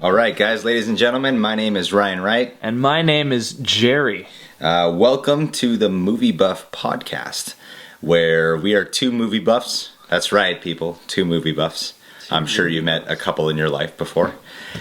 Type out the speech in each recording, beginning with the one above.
All right, guys, ladies and gentlemen, my name is Ryan Wright. And my name is Jerry. Welcome to the Movie Buff Podcast, where we are two movie buffs. That's right, people, two movie buffs. I'm sure you met a couple in your life before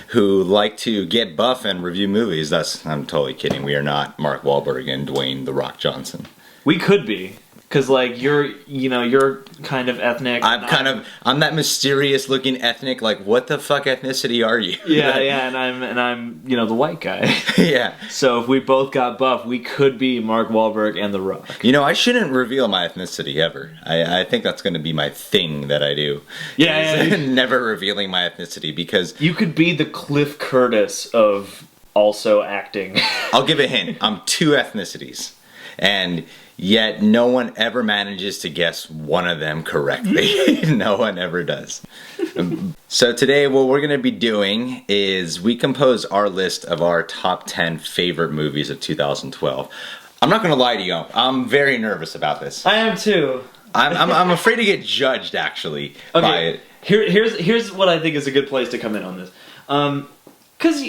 who like to get buff and review movies. I'm totally kidding. We are not Mark Wahlberg and Dwayne "The Rock" Johnson. We could be. Because, like, you're kind of ethnic. I'm that mysterious looking ethnic. Like, what the fuck ethnicity are you? Yeah, and I'm the white guy. Yeah. So if we both got buff, we could be Mark Wahlberg and The Rock. I shouldn't reveal my ethnicity ever. I think that's going to be my thing that I do. Yeah. Never revealing my ethnicity, because you could be the Cliff Curtis of also acting. I'll give a hint. I'm two ethnicities. And yet no one ever manages to guess one of them correctly. No one ever does. So today what we're going to be doing is we compose our list of our top 10 favorite movies of 2012. I'm not going to lie to you. I'm very nervous about this. I am too. I'm afraid to get judged, actually, by it. Here's what I think is a good place to come in on this. Because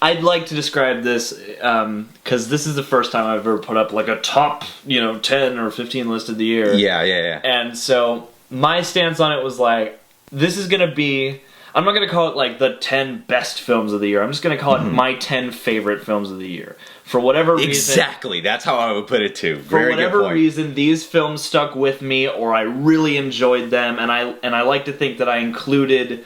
I'd like to describe this, because this is the first time I've ever put up like a top, 10 or 15 list of the year. Yeah. And so my stance on it was like, this is going to be, I'm not going to call it like the 10 best films of the year. I'm just going to call it my 10 favorite films of the year. For whatever reason. Exactly. That's how I would put it too. For whatever reason, these films stuck with me, or I really enjoyed them, and I like to think that I included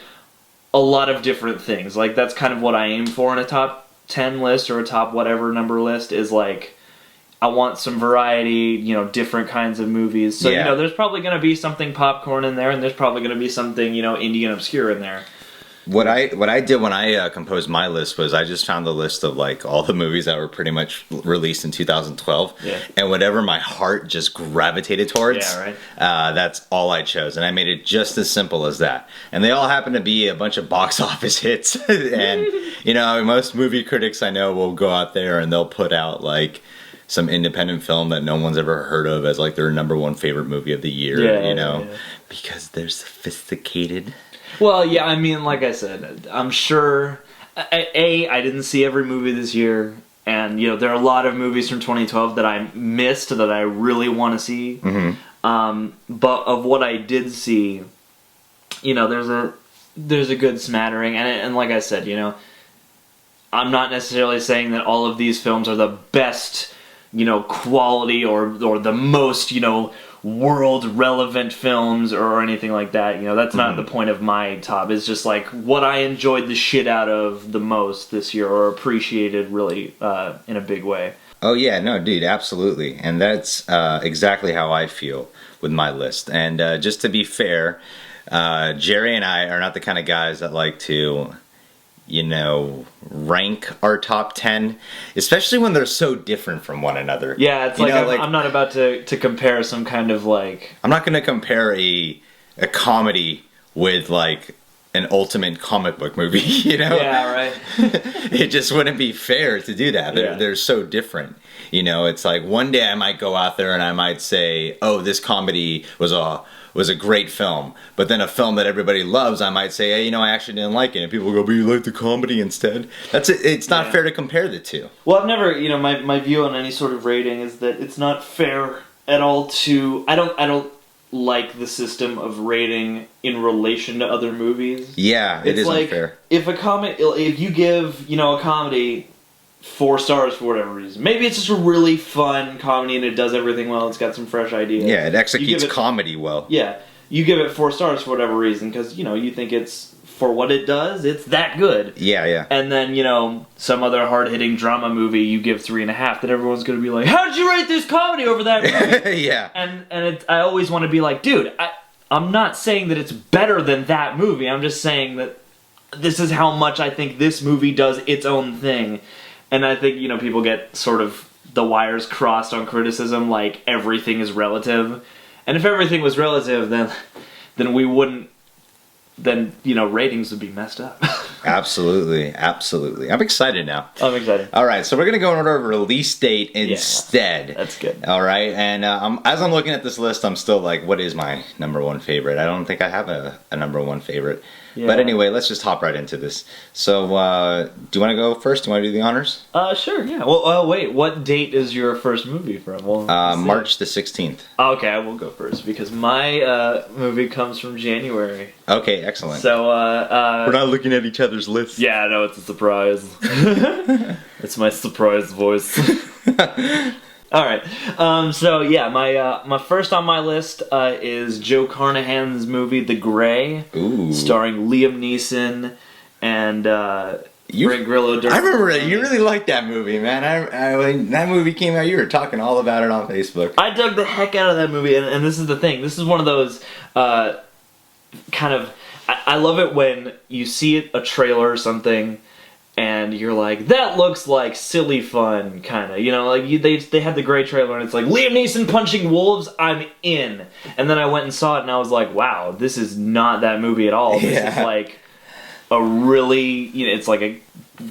a lot of different things. Like, that's kind of what I aim for in a top 10 list or a top whatever number list, is like, I want some variety, different kinds of movies. So, there's probably going to be something popcorn in there, and there's probably going to be something, indie and obscure in there. What I did when I composed my list was I just found the list of like all the movies that were pretty much released in 2012, and whatever my heart just gravitated towards, that's all I chose, and I made it just as simple as that. And they all happen to be a bunch of box office hits, and most movie critics I know will go out there and they'll put out like some independent film that no one's ever heard of as like their number one favorite movie of the year, because they're sophisticated. Well, yeah, I mean, like I said, I'm sure, I didn't see every movie this year, and, there are a lot of movies from 2012 that I missed that I really want to see, but of what I did see, there's a good smattering, and like I said, I'm not necessarily saying that all of these films are the best, quality or the most, world relevant films or anything like that. That's not the point of my top. It's just like what I enjoyed the shit out of the most this year, or appreciated really in a big way. Oh yeah, no dude, absolutely. And that's exactly how I feel with my list. And just to be fair, Jerry and I are not the kind of guys that like to rank our top 10, especially when they're so different from one another. Yeah, it's I'm not about to compare some kind of like... I'm not going to compare a comedy with like an ultimate comic book movie, Yeah, right. It just wouldn't be fair to do that. They're so different. It's like one day I might go out there and I might say, oh, this comedy was a great film, but then a film that everybody loves, I might say, hey, I actually didn't like it, and people go, but you like the comedy instead? That's it. It's not fair to compare the two. Well, I've never, my view on any sort of rating is that it's not fair at all to, I don't like the system of rating in relation to other movies. Yeah, it is like, unfair. If you give, a comedy 4 stars for whatever reason. Maybe it's just a really fun comedy and it does everything well. It's got some fresh ideas. Yeah, it executes comedy well. Yeah, you give it 4 stars for whatever reason because, you think it's, for what it does, it's that good. Yeah. And then, some other hard-hitting drama movie you give 3.5 that everyone's going to be like, how did you rate this comedy over that movie? Yeah. And I always want to be like, dude, I'm not saying that it's better than that movie. I'm just saying that this is how much I think this movie does its own thing. And I think, people get sort of the wires crossed on criticism, like everything is relative. And if everything was relative, then we wouldn't, ratings would be messed up. Absolutely. I'm excited now. I'm excited. All right, so we're going to go in order of release date instead. Yeah, that's good. All right, and as I'm looking at this list, I'm still like, what is my number one favorite? I don't think I have a number one favorite. Yeah. But anyway, let's just hop right into this. So, do you want to go first? Do you want to do the honors? Sure, yeah. Well, wait, what date is your first movie from? Well, March the 16th. Okay, I will go first because my movie comes from January. Okay, excellent. So, we're not looking at each other's lists. Yeah, I know, it's a surprise. It's my surprise voice. Alright, so yeah, my first on my list is Joe Carnahan's movie The Grey, starring Liam Neeson and Greg Grillo. I remember that. You really liked that movie, man. When that movie came out, you were talking all about it on Facebook. I dug the heck out of that movie, and this is the thing. This is one of those kind of... I love it when you see a trailer or something, and you're like, that looks like silly fun, kind of. You know, like they had the Grey trailer, and it's like, Liam Neeson punching wolves, I'm in. And then I went and saw it, and I was like, wow, this is not that movie at all. This is like a really, you know, it's like a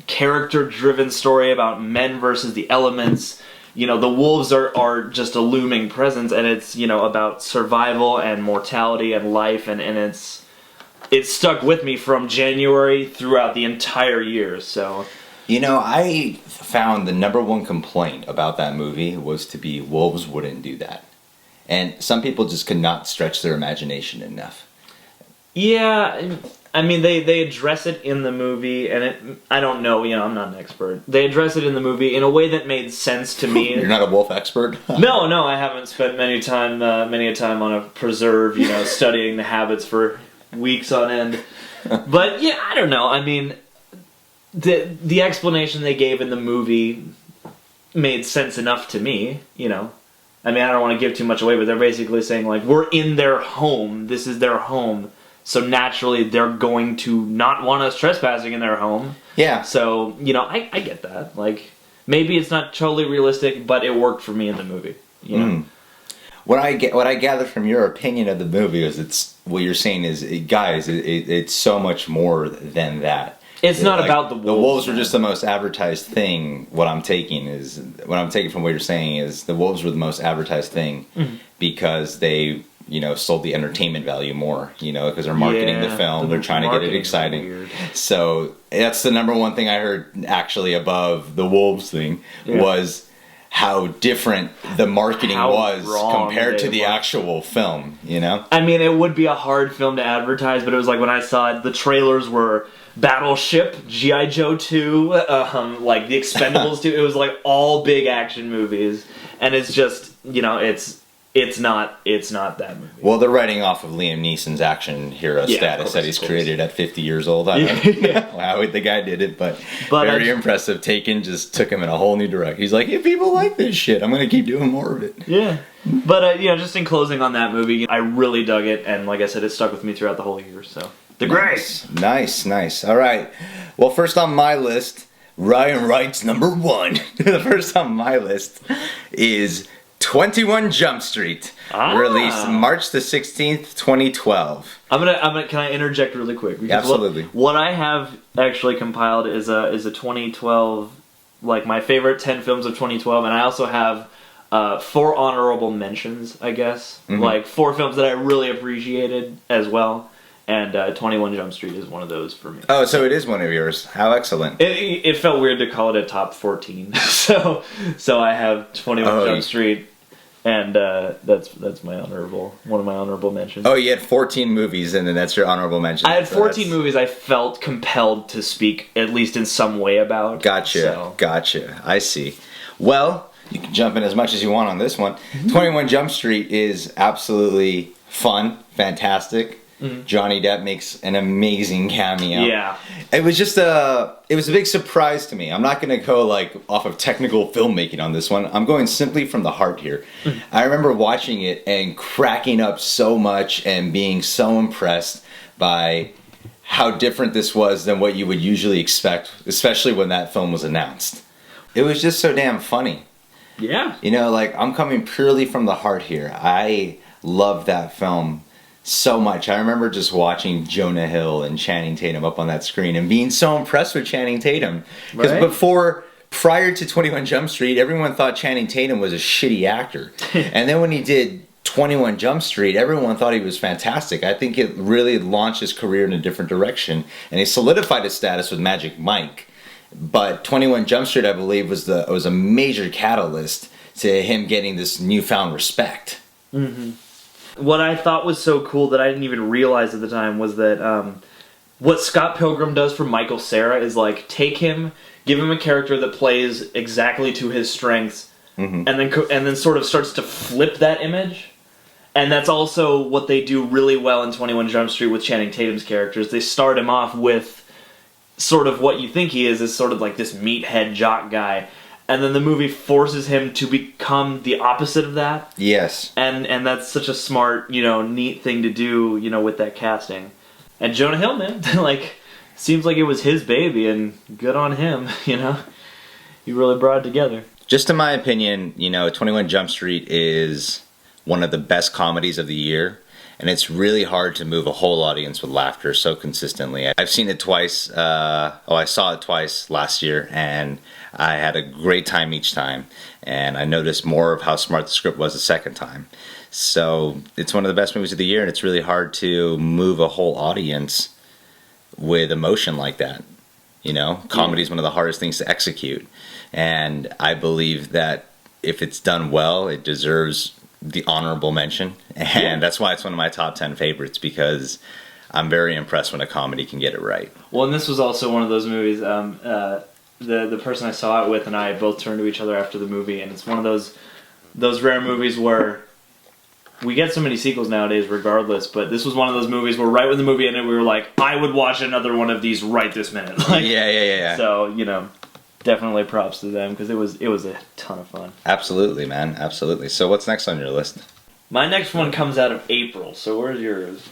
character-driven story about men versus the elements. You know, the wolves are just a looming presence, and it's, you know, about survival and mortality and life, and it's stuck with me from January throughout the entire year, so... You know, I found the number one complaint about that movie was to be wolves wouldn't do that. And some people just could not stretch their imagination enough. Yeah, I mean, they address it in the movie, and I don't know, you know, I'm not an expert. They address it in the movie in a way that made sense to me. You're not a wolf expert? No, I haven't spent many a time on a preserve, you know, studying the habits for weeks on end. But yeah, I don't know. I mean, the explanation they gave in the movie made sense enough to me, you know. I mean, I don't want to give too much away, but they're basically saying, like, we're in their home. This is their home. So naturally, they're going to not want us trespassing in their home. Yeah. So, you know, I get that. Like, maybe it's not totally realistic, but it worked for me in the movie, you know. What I gather from your opinion of the movie is what you're saying is, guys, it's so much more than that. It's not like, about the wolves. The wolves were just the most advertised thing. What I'm taking from what you're saying is the wolves were the most advertised thing because they, you know, sold the entertainment value more, you know, because they're marketing the film. They're trying to get it exciting. Weird. So that's the number one thing I heard actually above the wolves thing was how different the marketing was compared to the actual film, you know? I mean, it would be a hard film to advertise, but it was like when I saw it, the trailers were Battleship, G.I. Joe 2, like The Expendables 2. It was like all big action movies, and it's just, you know, it's not that movie. Well, they're writing off of Liam Neeson's action hero status that he's created at 50 years old. I don't know how the guy did it, but very impressive. Taken just took him in a whole new direction. He's like, if people like this shit, I'm going to keep doing more of it. Yeah. But, you know, just in closing on that movie, I really dug it, and like I said, it stuck with me throughout the whole year, so... The Grey! Nice. All right. Well, first on my list, Ryan Wright's number one. The first on my list is 21 Jump Street, released March the 16th, 2012. Can I interject really quick? Because absolutely. What I have actually compiled is a 2012, like my favorite 10 films of 2012, and I also have 4 honorable mentions, I guess. Like 4 films that I really appreciated as well. And 21 Jump Street is one of those for me. Oh, so it is one of yours. How excellent. It felt weird to call it a top 14. so I have 21 Jump Street, and that's one of my honorable mentions. Oh, you had 14 movies, and then that's your honorable mention. I had 14 movies I felt compelled to speak, at least in some way, about. Gotcha. I see. Well, you can jump in as much as you want on this one. 21 Jump Street is absolutely fun, fantastic. Johnny Depp makes an amazing cameo. Yeah. It was just a big surprise to me. I'm not going to go like off of technical filmmaking on this one. I'm going simply from the heart here. I remember watching it and cracking up so much and being so impressed by how different this was than what you would usually expect, especially when that film was announced. It was just so damn funny. Yeah. You know, like, I'm coming purely from the heart here. I love that film so much. I remember just watching Jonah Hill and Channing Tatum up on that screen and being so impressed with Channing Tatum. Because prior to 21 Jump Street, everyone thought Channing Tatum was a shitty actor. And then when he did 21 Jump Street, everyone thought he was fantastic. I think it really launched his career in a different direction, and he solidified his status with Magic Mike. But 21 Jump Street, I believe, was a major catalyst to him getting this newfound respect. Mm-hmm. What I thought was so cool that I didn't even realize at the time was that what Scott Pilgrim does for Michael Cera is like take him, give him a character that plays exactly to his strengths, and then sort of starts to flip that image. And that's also what they do really well in 21 Jump Street with Channing Tatum's characters. They start him off with sort of what you think he is sort of like this meathead jock guy. And then the movie forces him to become the opposite of that. Yes. And that's such a smart, neat thing to do, with that casting. And Jonah Hill, man, like, seems like it was his baby, and good on him, He really brought it together. Just in my opinion, 21 Jump Street is one of the best comedies of the year, and it's really hard to move a whole audience with laughter so consistently. I've seen it twice. I saw it twice last year, and I had a great time each time, and I noticed more of how smart the script was the second time. So it's one of the best movies of the year, and it's really hard to move a whole audience with emotion like that. Comedy is one of the hardest things to execute, and I believe that if it's done well, it deserves the honorable mention, and that's why it's one of my top 10 favorites, because I'm very impressed when a comedy can get it right. Well, and this was also one of those movies, the person I saw it with and I both turned to each other after the movie, and it's one of those rare movies where we get so many sequels nowadays regardless, but this was one of those movies where right when the movie ended we were like, I would watch another one of these right this minute. Yeah. So, definitely props to them, because it was a ton of fun. Absolutely, man. Absolutely. So what's next on your list? My next one comes out of April, so where's yours?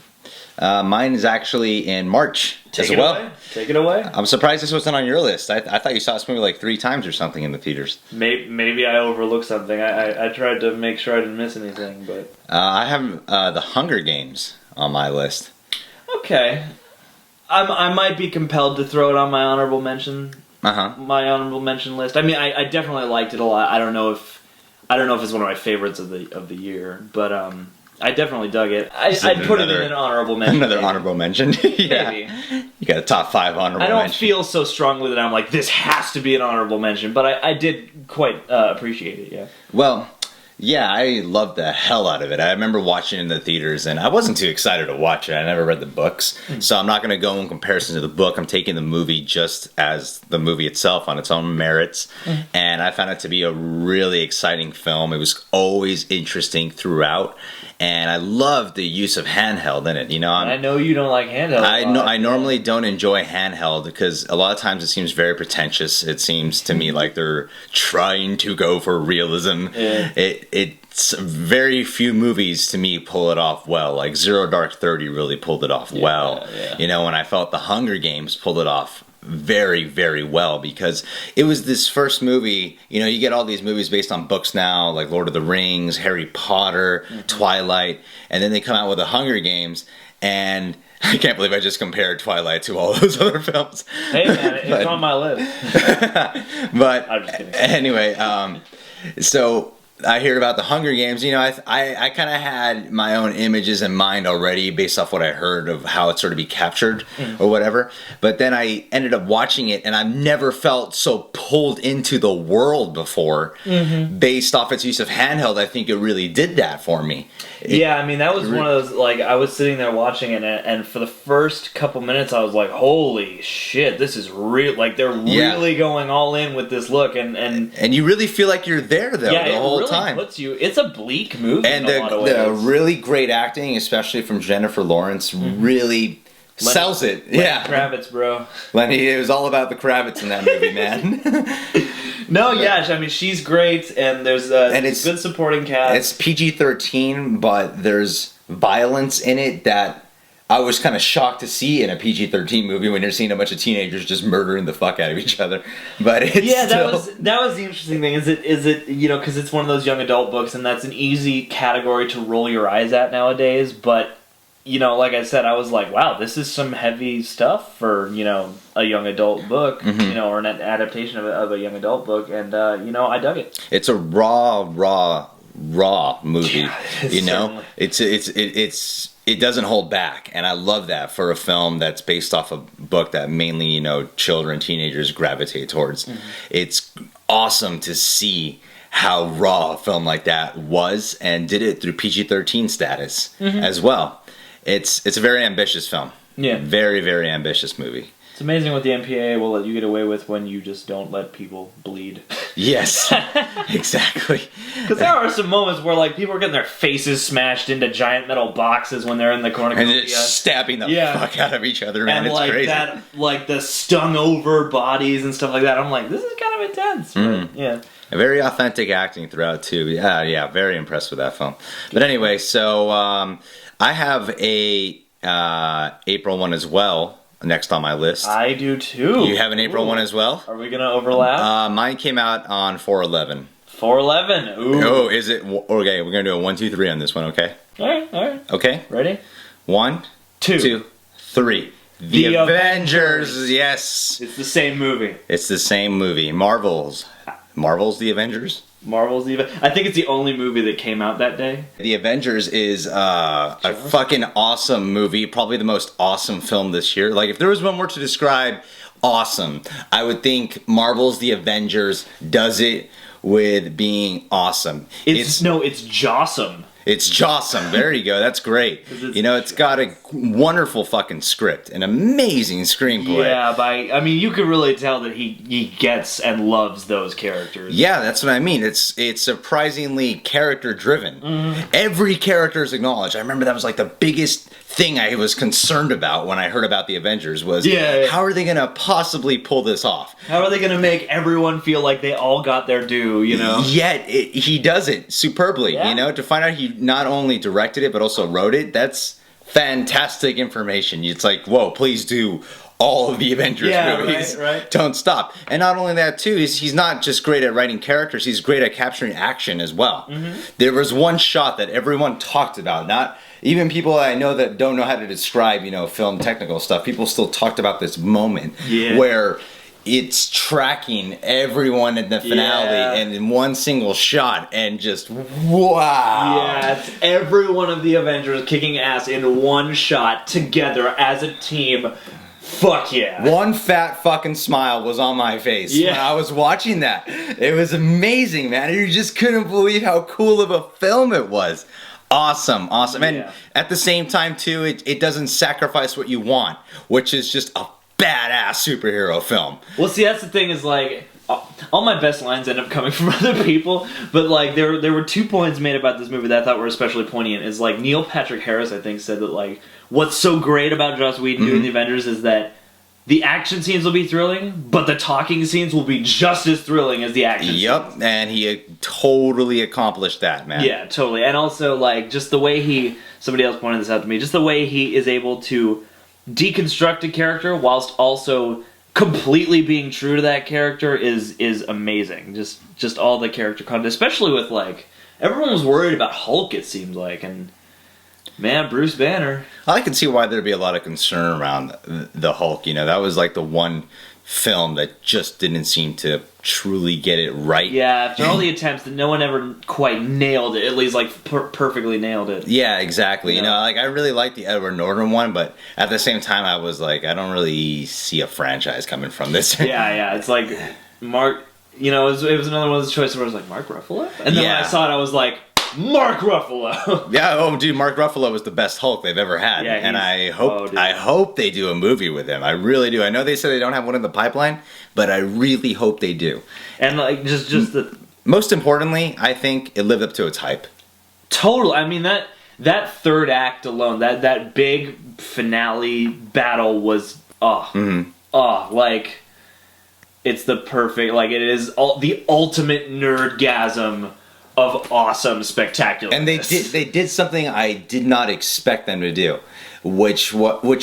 Mine is actually in March as well. Away. Take it away. I'm surprised this wasn't on your list. I thought you saw this movie like 3 times or something in the theaters. Maybe I overlooked something. I tried to make sure I didn't miss anything, but... I have The Hunger Games on my list. Okay. I might be compelled to throw it on my honorable mention. My honorable mention list. I mean, I definitely liked it a lot. I don't know if it's one of my favorites of the year, but I definitely dug it. I'd put it in an honorable mention. Another honorable mention. Yeah. Maybe. You got a top 5 honorable mention. I don't feel so strongly that I'm like, this has to be an honorable mention, but I did quite appreciate it, yeah. Well, yeah, I loved the hell out of it. I remember watching it in the theaters, and I wasn't too excited to watch it. I never read the books, so I'm not going to go in comparison to the book. I'm taking the movie just as the movie itself on its own merits, and I found it to be a really exciting film. It was always interesting throughout, and I loved the use of handheld in it. I know you don't like handheld. I normally don't enjoy handheld because a lot of times it seems very pretentious. It seems to me like they're trying to go for realism. Yeah. It's very few movies to me pull it off well. Like Zero Dark 30 really pulled it off well. Yeah. And I felt The Hunger Games pulled it off very, very well, because it was this first movie. You get all these movies based on books now, like Lord of the Rings, Harry Potter, Twilight, and then they come out with The Hunger Games, and I can't believe I just compared Twilight to all those other films. Hey man, it's on my list. But I'm just kidding. Anyway, so I hear about The Hunger Games. I kind of had my own images in mind already based off what I heard of how it's sort of be captured or whatever. But then I ended up watching it, and I've never felt so pulled into the world before based off its use of handheld. I think it really did that for me. That was one of those, like, I was sitting there watching it, and for the first couple minutes I was like, holy shit, this is real. Like, they're really going all in with this look, and you really feel like you're there, though, the whole time. It's a bleak movie, and in a lot of ways. The really great acting, especially from Jennifer Lawrence, really sells it. Lenny Kravitz, bro. It was all about the Kravitz in that movie, man. She's great, and there's it's good supporting cast. It's PG-13, but there's violence in it that I was kind of shocked to see in a PG-13 movie when you're seeing a bunch of teenagers just murdering the fuck out of each other. But it's that was the interesting thing. Is it because it's one of those young adult books, and that's an easy category to roll your eyes at nowadays. But like I said, I was like, wow, this is some heavy stuff for a young adult book, or an adaptation of a young adult book, and I dug it. It's a raw raw movie. You know, certainly. it doesn't hold back, and I love that for a film that's based off a book that mainly, you know, children, teenagers gravitate towards. It's awesome to see how raw a film like that was, and did it through PG-13 status as well. It's a very ambitious film. Yeah, very, very ambitious movie. It's amazing what the MPAA will let you get away with when you just don't let people bleed. Yes, exactly. Because there are some moments where like people are getting their faces smashed into giant metal boxes when they're in the cornucopia. And just stabbing the fuck out of each other, man. And it's like crazy. that, like the stung over bodies and stuff like that. I'm like, this is kind of intense. But, yeah. Very authentic acting throughout too. Yeah, very impressed with that film. But anyway, so I have a April one as well. Next on my list. I do too. You have an April one as well? Are we going to overlap? Mine came out on 4/11. 4/11. Ooh. Oh, is it? Okay, we're going to do a 1, 2, 3 on this one, okay? Alright. Okay. Ready? 1, 2, 3. The Avengers, yes. It's the same movie. It's the same movie. Marvel's The Avengers? I think it's the only movie that came out that day. The Avengers is a fucking awesome movie. Probably the most awesome film this year. Like, if there was one word to describe awesome, I would think Marvel's The Avengers does it with being awesome. It's Jossome. It's Jossome. There you go. That's great. You know, it's got a wonderful fucking script, an amazing screenplay. Yeah, you could really tell that he gets and loves those characters. Yeah, that's what I mean. It's surprisingly character driven. Every character is acknowledged. I remember that was like the biggest thing I was concerned about when I heard about the Avengers was how are they going to possibly pull this off? How are they going to make everyone feel like they all got their due, you know? Yet he does it superbly, you know, to find out he not only directed it but also wrote it. That's fantastic information. It's like, whoa, please do all of the Avengers movies. Right. Don't stop. And not only that too, he's not just great at writing characters, he's great at capturing action as well. There was one shot that everyone talked about, not even people I know that don't know how to describe, you know, film technical stuff. People still talked about this moment where it's tracking everyone in the finale and in one single shot, and just wow. Yeah, it's every one of the Avengers kicking ass in one shot together as a team. Fuck yeah. One fat fucking smile was on my face when I was watching that. It was amazing, man. You just couldn't believe how cool of a film it was. Awesome. And at the same time, too, it doesn't sacrifice what you want, which is just a badass superhero film. Well, see, that's the thing is, like, all my best lines end up coming from other people, but, like, there were 2 points made about this movie that I thought were especially poignant. Is, like, Neil Patrick Harris, I think, said that, like, what's so great about Joss Whedon doing the Avengers is that the action scenes will be thrilling, but the talking scenes will be just as thrilling as the action scenes. Yep, and he totally accomplished that, man. Yeah, totally. And also, like, just the way somebody else pointed this out to me, just the way he is able to deconstruct a character whilst also completely being true to that character is amazing. Just all the character content, especially with, like, everyone was worried about Hulk, it seemed like, and man, Bruce Banner. I can see why there'd be a lot of concern around the Hulk. You know, that was like the one film that just didn't seem to truly get it right. Yeah, after all the attempts, that no one ever quite nailed it. At least, like, perfectly nailed it. Yeah, exactly. You know, like, I really liked the Edward Norton one, but at the same time, I was like, I don't really see a franchise coming from this. Yeah. It's like Mark. You know, it was another one of those choices where I was like, Mark Ruffalo, and then when I saw it, I was like, Mark Ruffalo. Yeah, oh dude, Mark Ruffalo was the best Hulk they've ever had. Yeah, and I hope they do a movie with him. I really do. I know they said they don't have one in the pipeline, but I really hope they do. And like just the most importantly, I think it lived up to its hype. Total. I mean that third act alone, that big finale battle was like it's the perfect, like, it is the ultimate nerdgasm of awesome, spectacular. And they did something I did not expect them to do, which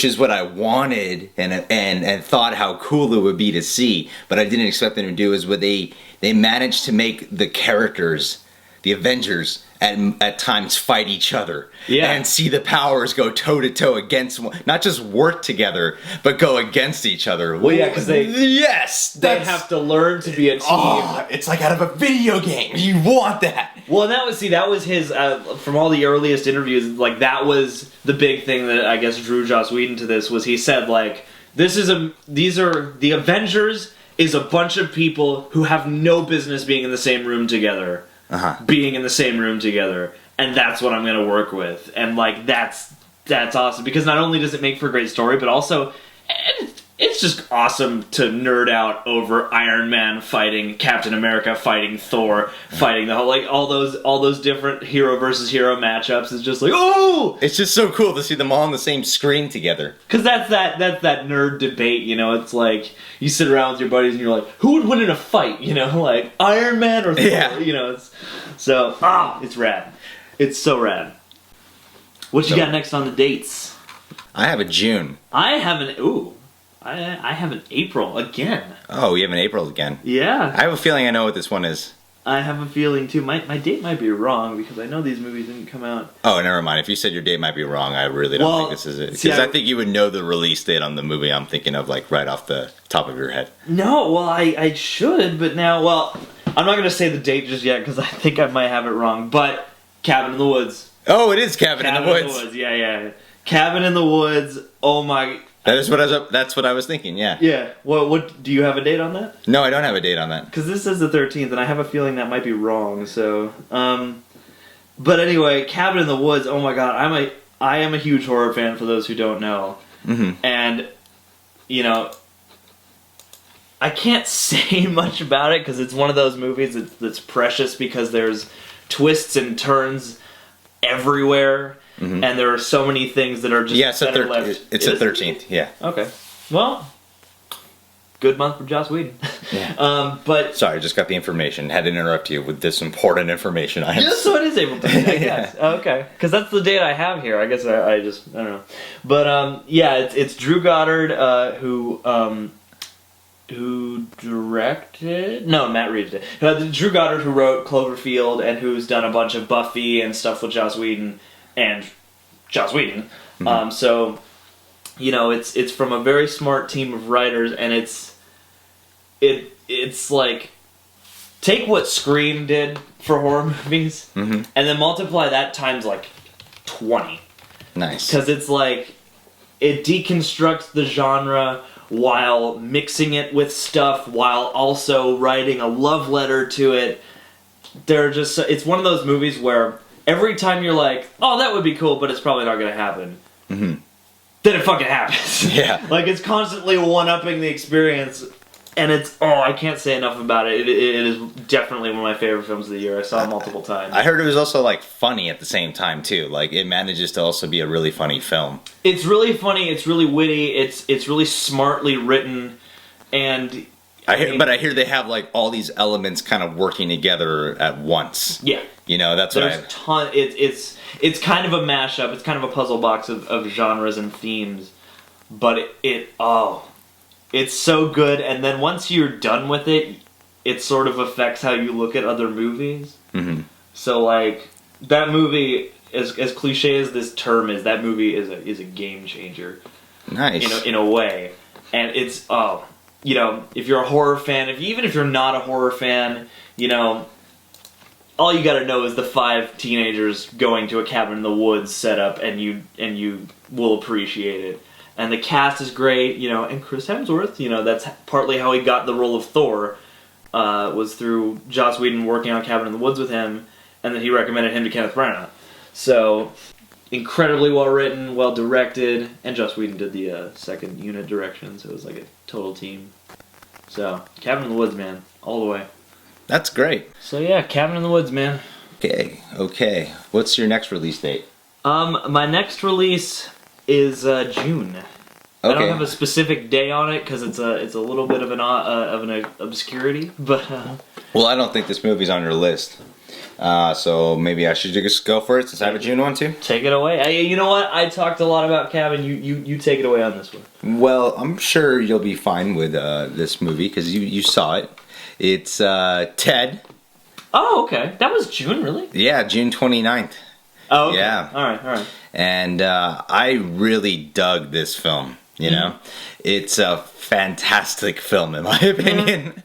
is what I wanted and thought how cool it would be to see, but I didn't expect them to do, is what they managed to make the characters, the Avengers, at times fight each other and see the powers go toe to toe against one, not just work together but go against each other. Well, yeah, because they have to learn to be a team. Oh, it's like out of a video game. You want that. Well, that was his from all the earliest interviews. Like that was the big thing that I guess drew Joss Whedon to this. Was he said like these are the Avengers is a bunch of people who have no business being in the same room together, being in the same room together, and that's what I'm going to work with. And like that's awesome because not only does it make for a great story, but also it's just awesome to nerd out over Iron Man fighting Captain America, fighting Thor, fighting the whole all those different hero versus hero matchups. Is just like it's just so cool to see them all on the same screen together. Because that's that nerd debate, you know. It's like you sit around with your buddies and you're like, who would win in a fight, you know, like Iron Man or Thor, you know. It's rad. It's so rad. What you got next on the dates? I have a June. I have an April again. Oh, you have an April again? Yeah. I have a feeling I know what this one is. I have a feeling too. My date might be wrong because I know these movies didn't come out. Oh, never mind. If you said your date might be wrong, I really don't think this is it. Because I think you would know the release date on the movie I'm thinking of, like right off the top of your head. No, well, I should, but now, I'm not going to say the date just yet because I think I might have it wrong. But Cabin in the Woods. Oh, it is Cabin in the Woods. Yeah. Cabin in the Woods. Oh my. That's what I was thinking. Yeah. Yeah. Well, what do you have a date on that? No, I don't have a date on that. Because this is the 13th, and I have a feeling that might be wrong. So, but anyway, Cabin in the Woods. Oh my God, I am a huge horror fan. For those who don't know, and you know, I can't say much about it because it's one of those movies that's precious because there's twists and turns everywhere. And there are so many things that are just it's the 13th. Yeah. Okay. Well, good month for Joss Whedon. Yeah. But sorry, I just got the information. Had to interrupt you with this important information. So it is April 13th, I guess. Okay. Because that's the date I have here. I guess I don't know. But it's Drew Goddard who directed... No, Matt Reeves did. Drew Goddard who wrote Cloverfield and who's done a bunch of Buffy and stuff with Joss Whedon. And Joss Whedon. So, you know, it's from a very smart team of writers, and it's like take what Scream did for horror movies, and then multiply that times like 20. Nice. Because it's like it deconstructs the genre while mixing it with stuff, while also writing a love letter to it. It's one of those movies where every time you're like, oh, that would be cool, but it's probably not going to happen. Then it fucking happens. Yeah. Like, it's constantly one-upping the experience, and I can't say enough about it. It is definitely one of my favorite films of the year. I saw it multiple times. I heard it was also, like, funny at the same time, too. Like, it manages to also be a really funny film. It's really funny, it's really witty, it's really smartly written, and... But I hear they have like all these elements kind of working together at once. Yeah, you know that's what there's ton. It's kind of a mashup. It's kind of a puzzle box of genres and themes, but it's so good. And then once you're done with it, it sort of affects how you look at other movies. So like that movie, as cliche as this term is, that movie is a game changer. Nice, in a way, and it's you know, if you're a horror fan, even if you're not a horror fan, you know, all you gotta know is the 5 teenagers going to a cabin in the woods setup, and you will appreciate it. And the cast is great, you know, and Chris Hemsworth, you know, that's partly how he got the role of Thor, was through Joss Whedon working on Cabin in the Woods with him, and then he recommended him to Kenneth Branagh. So, incredibly well written, well directed, and Joss Whedon did the second unit direction, so it was like a total team. So, Cabin in the Woods, man, all the way. That's great. So yeah, Cabin in the Woods, man. Okay. What's your next release date? My next release is June. Okay. I don't have a specific day on it because it's a little bit of an obscurity, but. Well, I don't think this movie's on your list. So maybe I should just go for it since I have a June one too. Take it away. You know what? I talked a lot about Cabin. You take it away on this one. Well, I'm sure you'll be fine with this movie because you saw it. It's Ted. Oh, okay. That was June, really? Yeah, June 29th. Oh, okay. Yeah. All right. And I really dug this film. You know, it's a fantastic film in my opinion.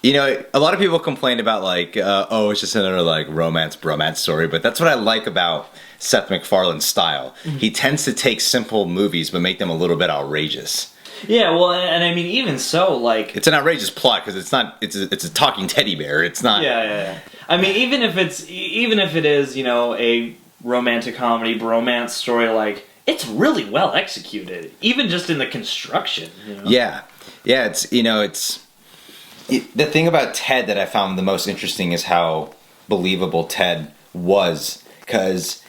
You know, a lot of people complain about like, oh, it's just another like bromance story, but that's what I like about Seth MacFarlane's style. Mm-hmm. He tends to take simple movies but make them a little bit outrageous. Yeah, well, and I mean, even so, like, it's an outrageous plot because it's not. It's a talking teddy bear. It's not. Yeah. I mean, even if it is, you know, a romantic comedy, bromance story, like, it's really well executed, even just in the construction. You know? Yeah. It's, you know, the thing about Ted that I found the most interesting is how believable Ted was, because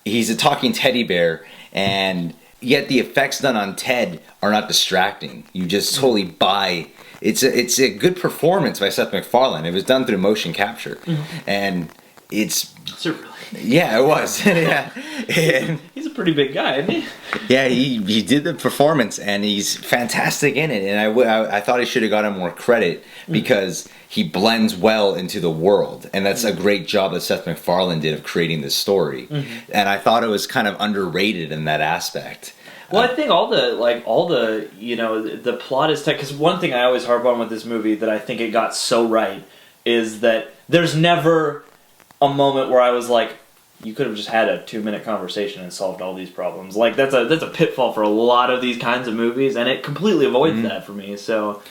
he's a talking teddy bear, and yet the effects done on Ted are not distracting. You just totally buy. It's a good performance by Seth MacFarlane. It was done through motion capture, and it's really. Yeah, it was. Yeah, and he's a pretty big guy, isn't he? Yeah, he did the performance, and he's fantastic in it. And I thought he should have gotten more credit because he blends well into the world, and that's a great job that Seth MacFarlane did of creating this story. And I thought it was kind of underrated in that aspect. Well, I think all the you know, the plot is tight, because one thing I always harp on with this movie that I think it got so right is that there's never a moment where I was like, you could have just had a 2-minute conversation and solved all these problems. Like, that's a pitfall for a lot of these kinds of movies, and it completely avoids that for me. So,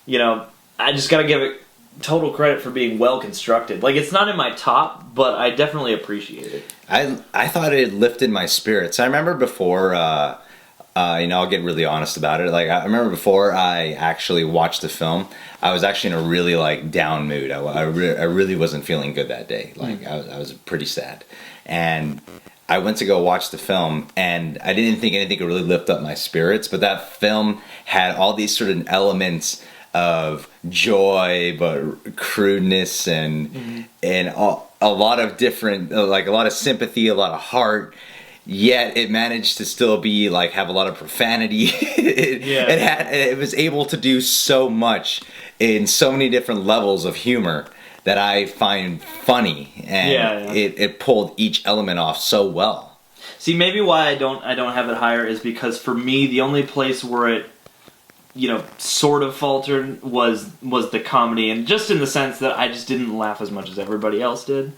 you know, I just gotta give it total credit for being well constructed. Like, it's not in my top, but I definitely appreciate it. I thought it lifted my spirits. I remember before, you know, I'll get really honest about it. Like, I remember before I actually watched the film, I was actually in a really, like, down mood. I really wasn't feeling good that day. Like, I was pretty sad. And I went to go watch the film, and I didn't think anything could really lift up my spirits, but that film had all these certain elements of joy, but crudeness, and a lot of different, like, a lot of sympathy, a lot of heart. Yet it managed to still be like have a lot of profanity. It was able to do so much in so many different levels of humor that I find funny, and it pulled each element off so well. See, maybe why I don't have it higher is because for me the only place where it, you know, sort of faltered was the comedy, and just in the sense that I just didn't laugh as much as everybody else did.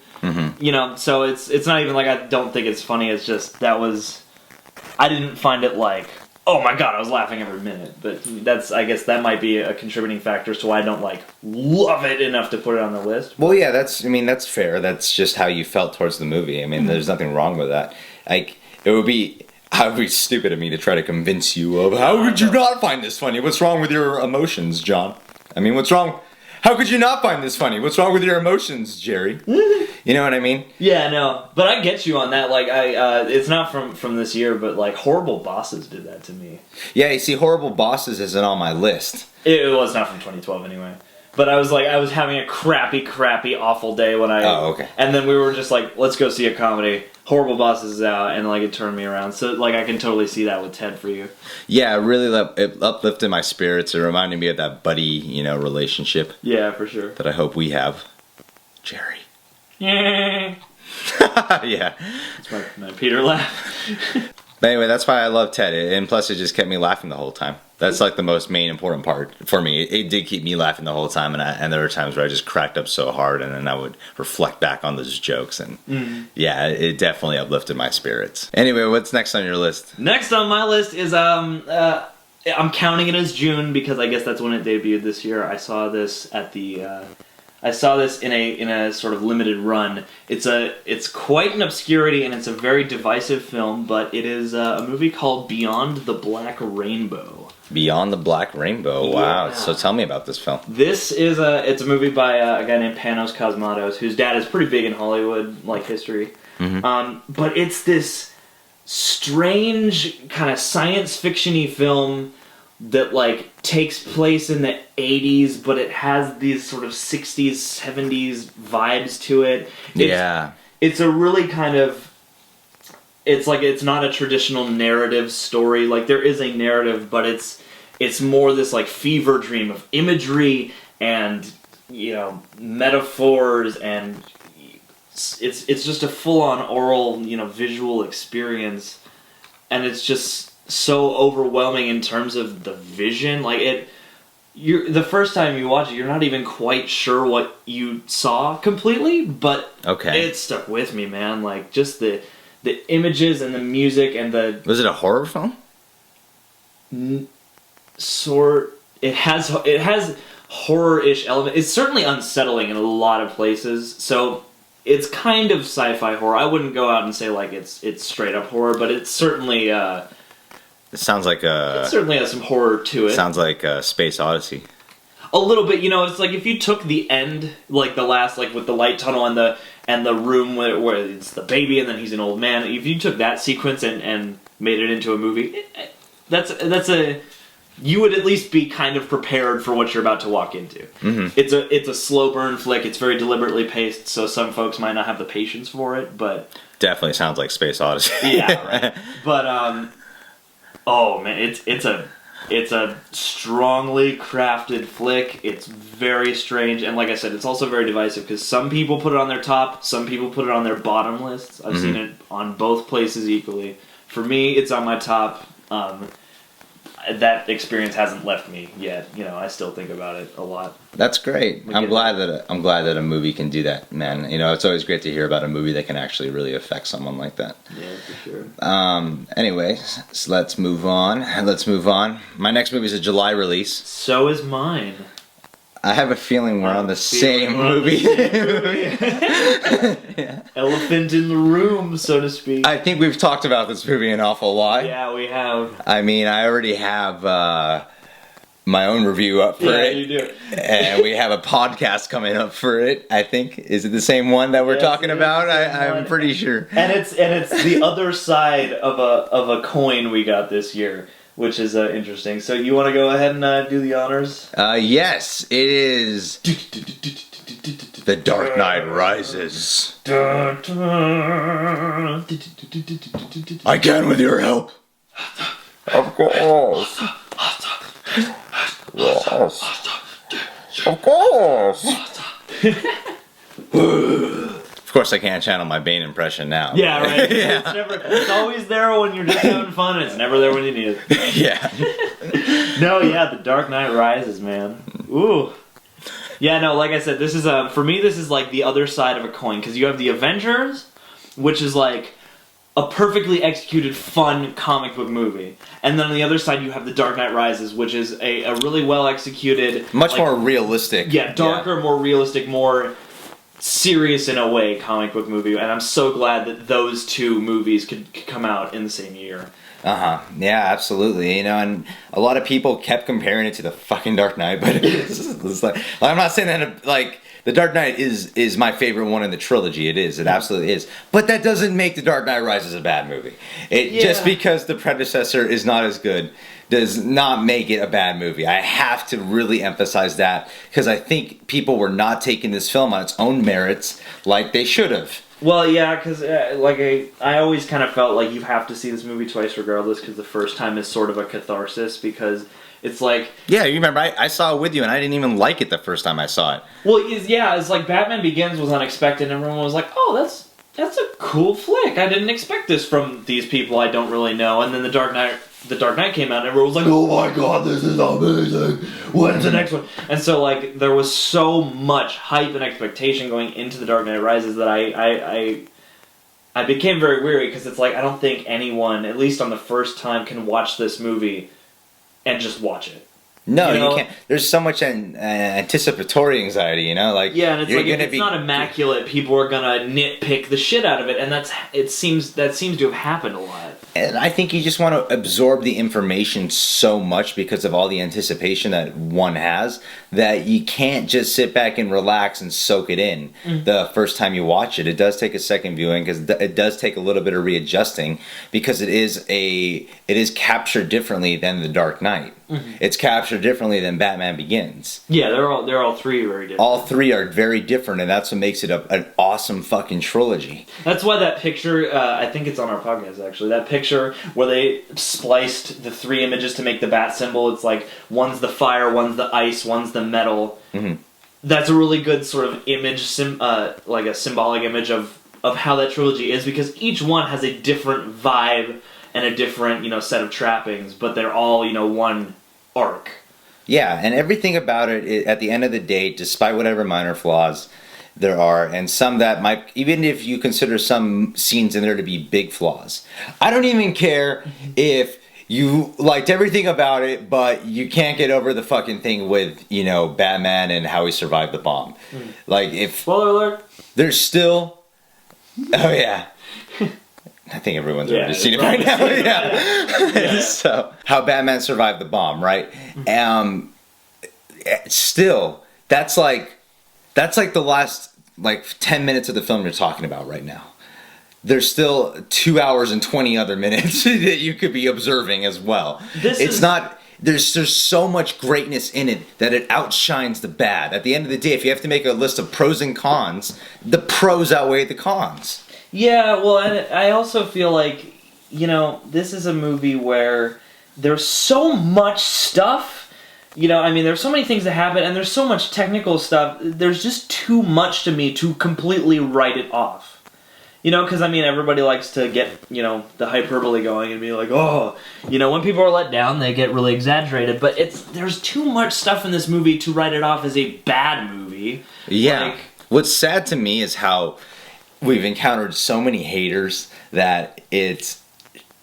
You know, so it's not even like I don't think it's funny. It's just I didn't find it like, oh my god, I was laughing every minute. But I guess that might be a contributing factor as to why I don't like love it enough to put it on the list. Well, yeah, that's fair. That's just how you felt towards the movie. I mean, there's nothing wrong with that. Like, I would be stupid of me to try to convince you of how could you not find this funny? What's wrong with your emotions, John? I mean, what's wrong? How could you not find this funny? What's wrong with your emotions, Jerry? You know what I mean? Yeah, no, but I get you on that. Like, it's not from this year, but like Horrible Bosses did that to me. Yeah, you see, Horrible Bosses isn't on my list. It was not from 2012 anyway. But I was having a crappy, awful day when I... Oh, okay. And then we were just like, let's go see a comedy. Horrible Bosses is out, and like it turned me around. So like I can totally see that with Ted for you. Yeah, it uplifted my spirits. It reminded me of that buddy, you know, relationship. Yeah, for sure. That I hope we have. Jerry. Yeah. Yeah. That's my Peter laugh. But anyway, that's why I love Ted, and plus it just kept me laughing the whole time. That's like the most main important part for me. It did keep me laughing the whole time, and there were times where I just cracked up so hard, and then I would reflect back on those jokes, and yeah, it definitely uplifted my spirits. Anyway, what's next on your list? Next on my list is I'm counting it as June because I guess that's when it debuted this year. I saw this at the I saw this in a sort of limited run. It's quite an obscurity, and it's a very divisive film, but it is a movie called Beyond the Black Rainbow. Beyond the Black Rainbow. Wow. Yeah. So tell me about this film. This is it's a movie by a guy named Panos Cosmatos, whose dad is pretty big in Hollywood, like history. But it's this strange kind of science fiction-y film that like takes place in the 80s, but it has these sort of 60s, 70s vibes to it. It's a really kind of... It's like it's not a traditional narrative story. Like there is a narrative, but it's more this like fever dream of imagery and, you know, metaphors, and it's just a full-on oral, you know, visual experience, and it's just so overwhelming in terms of the vision. Like the first time you watch it, you're not even quite sure what you saw completely, but it stuck with me, man. Like, just the images and the music and the... Was it a horror film? It has horror-ish element. It's certainly unsettling in a lot of places, so it's kind of sci-fi horror. I wouldn't go out and say, like, it's straight-up horror, but it's certainly... It sounds like it certainly has some horror to it. Sounds like Space Odyssey. A little bit, it's like if you took the end, like the last, like with the light tunnel and the room where it's the baby and then he's an old man. If you took that sequence and made it into a movie, you would at least be kind of prepared for what you're about to walk into. Mm-hmm. It's a slow burn flick. It's very deliberately paced, so some folks might not have the patience for it, but definitely sounds like Space Odyssey. Yeah, right. But oh man, it's a strongly crafted flick. It's very strange, and like I said, it's also very divisive because some people put it on their top, some people put it on their bottom lists. I've seen it on both places equally. For me, it's on my top. That experience hasn't left me yet. I still think about it a lot. That's great. I'm glad that a movie can do that, man. It's always great to hear about a movie that can actually really affect someone like that. Yeah, for sure. Anyway, so let's move on. My next movie is a July release. So is mine. I have a feeling we're on the same movie. Yeah. Elephant in the room, so to speak. I think we've talked about this movie an awful lot. Yeah, we have. I mean, I already have my own review up for it. Yeah, you do. And we have a podcast coming up for it, I think. Is it the same one that we're talking about? I'm pretty sure. And it's the other side of a coin we got this year, which is interesting. So you want to go ahead and do the honors? Yes, it is The Dark Knight Rises. I can with your help. Of course. Yes. Of course. Of course, I can't channel my Bane impression now. Yeah, right. Yeah. It's always there when you're just having fun, and it's never there when you need it. Yeah. No, The Dark Knight Rises, man. Ooh. Yeah, no, like I said, this is for me, this is like the other side of a coin, because you have the Avengers, which is like a perfectly executed, fun comic book movie. And then on the other side, you have The Dark Knight Rises, which is a really well executed... Much more realistic. Yeah, darker, more realistic, more... serious in a way comic book movie, and I'm so glad that those two movies could come out in the same year. Yeah, absolutely. And a lot of people kept comparing it to the fucking Dark Knight, but it's like I'm not saying that like the Dark Knight is my favorite one in the trilogy. It is. It absolutely is. But that doesn't make the Dark Knight Rises a bad movie. Just because the predecessor is not as good does not make it a bad movie. I have to really emphasize that because I think people were not taking this film on its own merits like they should have. Well, yeah, because I always kind of felt like you have to see this movie twice regardless because the first time is sort of a catharsis because it's like... Yeah, you remember, I saw it with you and I didn't even like it the first time I saw it. Well, it's like Batman Begins was unexpected and everyone was like, oh, that's a cool flick. I didn't expect this from these people I don't really know. And then The Dark Knight came out and everyone was like, oh my god, this is amazing. When's the next one? And so like there was so much hype and expectation going into The Dark Knight Rises that I became very weary because it's like I don't think anyone, at least on the first time, can watch this movie and just watch it. No, you can't. There's so much anticipatory anxiety, Like yeah, and it's like if it's not immaculate, people are gonna nitpick the shit out of it, and that seems to have happened a lot. And I think you just want to absorb the information so much because of all the anticipation that one has that you can't just sit back and relax and soak it in the first time you watch it. It does take a second viewing because it does take a little bit of readjusting because it is captured differently than The Dark Knight. Mm-hmm. It's captured differently than Batman Begins. Yeah, they're all three very different. All three are very different, and that's what makes it an awesome fucking trilogy. That's why that picture, I think it's on our podcast actually, that picture where they spliced the three images to make the bat symbol, it's like one's the fire, one's the ice, one's the metal. Mm-hmm. That's a really good sort of image, like a symbolic image of how that trilogy is, because each one has a different vibe and a different, set of trappings, but they're all, one arc. Yeah, and everything about it, at the end of the day, despite whatever minor flaws there are, and some that might, even if you consider some scenes in there to be big flaws, I don't even care if you liked everything about it, but you can't get over the fucking thing with, you know, Batman and how he survived the bomb. Like, if... Spoiler alert! There's still... Oh, yeah. I think everyone's already seen it by now. Yeah. So, how Batman survived the bomb, right? Still, that's like the last 10 minutes of the film you're talking about right now. There's still 2 hours and 20 other minutes that you could be observing as well. There's so much greatness in it that it outshines the bad. At the end of the day, if you have to make a list of pros and cons, the pros outweigh the cons. Yeah, well, and I also feel like, you know, this is a movie where there's so much stuff. You know, I mean, there's so many things that happen, and there's so much technical stuff. There's just too much to me to completely write it off. You know, because, I mean, everybody likes to get, you know, the hyperbole going and be like, oh, you know, when people are let down, they get really exaggerated. But there's too much stuff in this movie to write it off as a bad movie. Yeah. What's sad to me is how we've encountered so many haters that it's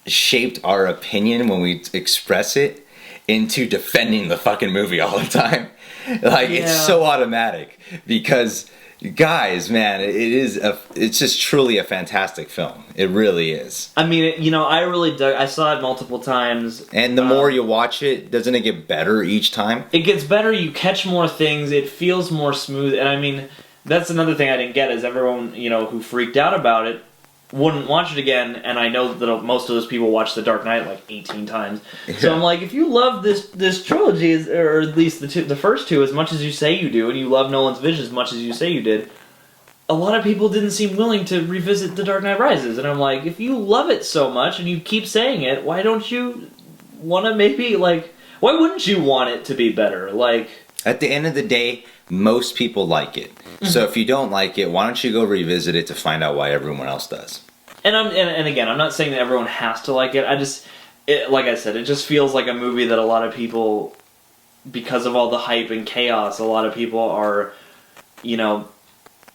shaped our opinion when we express it into defending the fucking movie all the time. It's so automatic because... Guys, man, it's just truly a fantastic film. It really is. I mean, you know, I really dug. I saw it multiple times. And the more you watch it, doesn't it get better each time? It gets better. You catch more things. It feels more smooth. And I mean, that's another thing I didn't get is everyone, you know, who freaked out about it wouldn't watch it again. And I know that most of those people watched The Dark Knight like 18 times. Yeah. So I'm like, if you love this trilogy, or at least the first two, as much as you say you do, and you love Nolan's vision as much as you say you did, a lot of people didn't seem willing to revisit The Dark Knight Rises. And I'm like, if you love it so much and you keep saying it, why don't you want to maybe, like, why wouldn't you want it to be better? Like, at the end of the day, most people like it. So if you don't like it, why don't you go revisit it to find out why everyone else does? And again, I'm not saying that everyone has to like it. Like I said, it just feels like a movie that a lot of people, because of all the hype and chaos, a lot of people are, you know,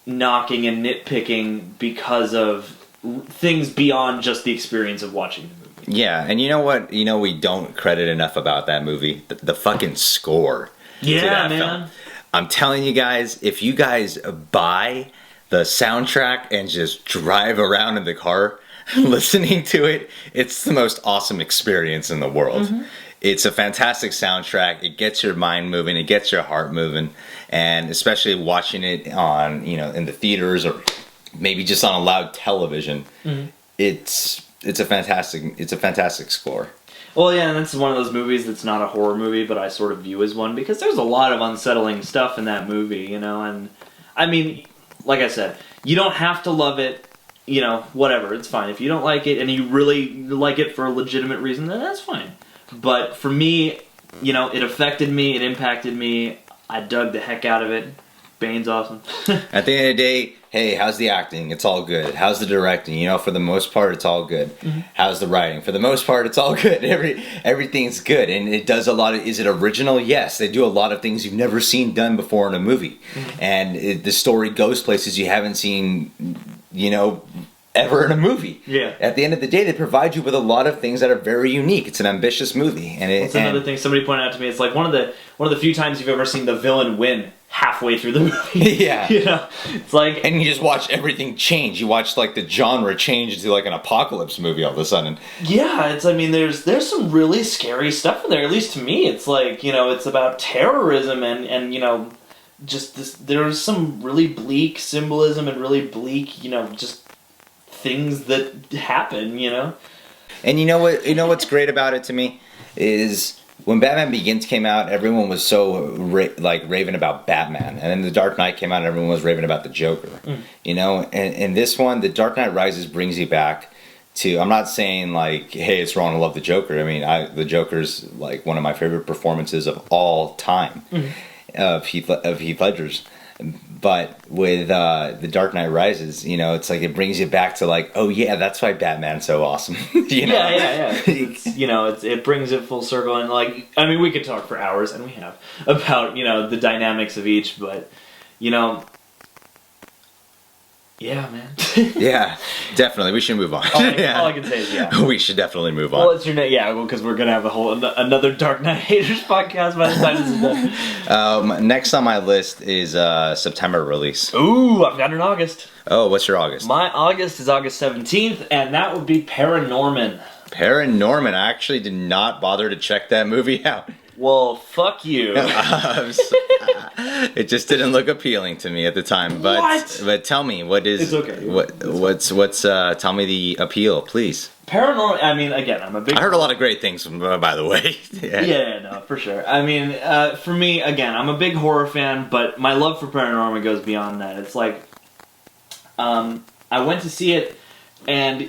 knocking and nitpicking because of things beyond just the experience of watching the movie. Yeah, and you know what? You know, we don't credit enough about that movie. The fucking score. Yeah, man. Film. I'm telling you guys, if you guys buy the soundtrack and just drive around in the car listening to it, it's the most awesome experience in the world. It's a fantastic soundtrack. It gets your mind moving. It gets your heart moving. And especially watching it on, you know, in the theaters or maybe just on a loud television, it's a fantastic score. Well, yeah, and that's one of those movies that's not a horror movie, but I sort of view as one, because there's a lot of unsettling stuff in that movie, you know, and, I mean, like I said, you don't have to love it, you know, whatever, it's fine. If you don't like it, and you really like it for a legitimate reason, then that's fine. But for me, you know, it affected me, it impacted me, I dug the heck out of it. Bane's awesome. At the end of the day, hey, how's the acting? It's all good. How's the directing? You know, for the most part, it's all good. How's the writing? For the most part, it's all good. Everything's good. And it does a lot of... Is it original? Yes. They do a lot of things you've never seen done before in a movie. And the story goes places you haven't seen, you know, ever in a movie. Yeah. At the end of the day, they provide you with a lot of things that are very unique. It's an ambitious movie. And that's another thing somebody pointed out to me. It's like one of the few times you've ever seen the villain win halfway through the movie. Yeah. You know? It's like... And you just watch everything change. You watch, like, the genre change into, like, an apocalypse movie all of a sudden. Yeah, I mean, there's some really scary stuff in there. At least to me, it's like, you know, it's about terrorism and you know, just this... There's some really bleak symbolism and really bleak, you know, just things that happen, you know? And you know what? You know what's great about it to me is... When Batman Begins came out, everyone was so raving about Batman, and then The Dark Knight came out, and everyone was raving about the Joker. You know, and this one, The Dark Knight Rises brings you back to. I'm not saying like, hey, it's wrong to love the Joker. I mean, the Joker's like one of my favorite performances of all time of Heath Ledger's. But with The Dark Knight Rises, you know, it's like it brings you back to like, oh yeah, that's why Batman's so awesome. You know? Yeah. It's, you know, it brings it full circle, and like, I mean, we could talk for hours, and we have, about, you know, the dynamics of each, but, you know, yeah, man. Yeah, definitely. We should move on. All I can say is yeah. We should definitely move on. Well, it's your because we're gonna have another Dark Knight haters podcast by the time this is done. Next on my list is September release. Ooh, I've got an August. Oh, what's your August? My August is August 17th, and that would be ParaNorman. ParaNorman. I actually did not bother to check that movie out. Well, fuck you. It just didn't look appealing to me at the time. But tell me, what is? It's okay. What's? Tell me the appeal, please. ParaNorman. I mean, again, I heard a lot of great things, by the way. Yeah, no, for sure. I mean, for me, again, I'm a big horror fan, but my love for ParaNorman goes beyond that. It's like, I went to see it, and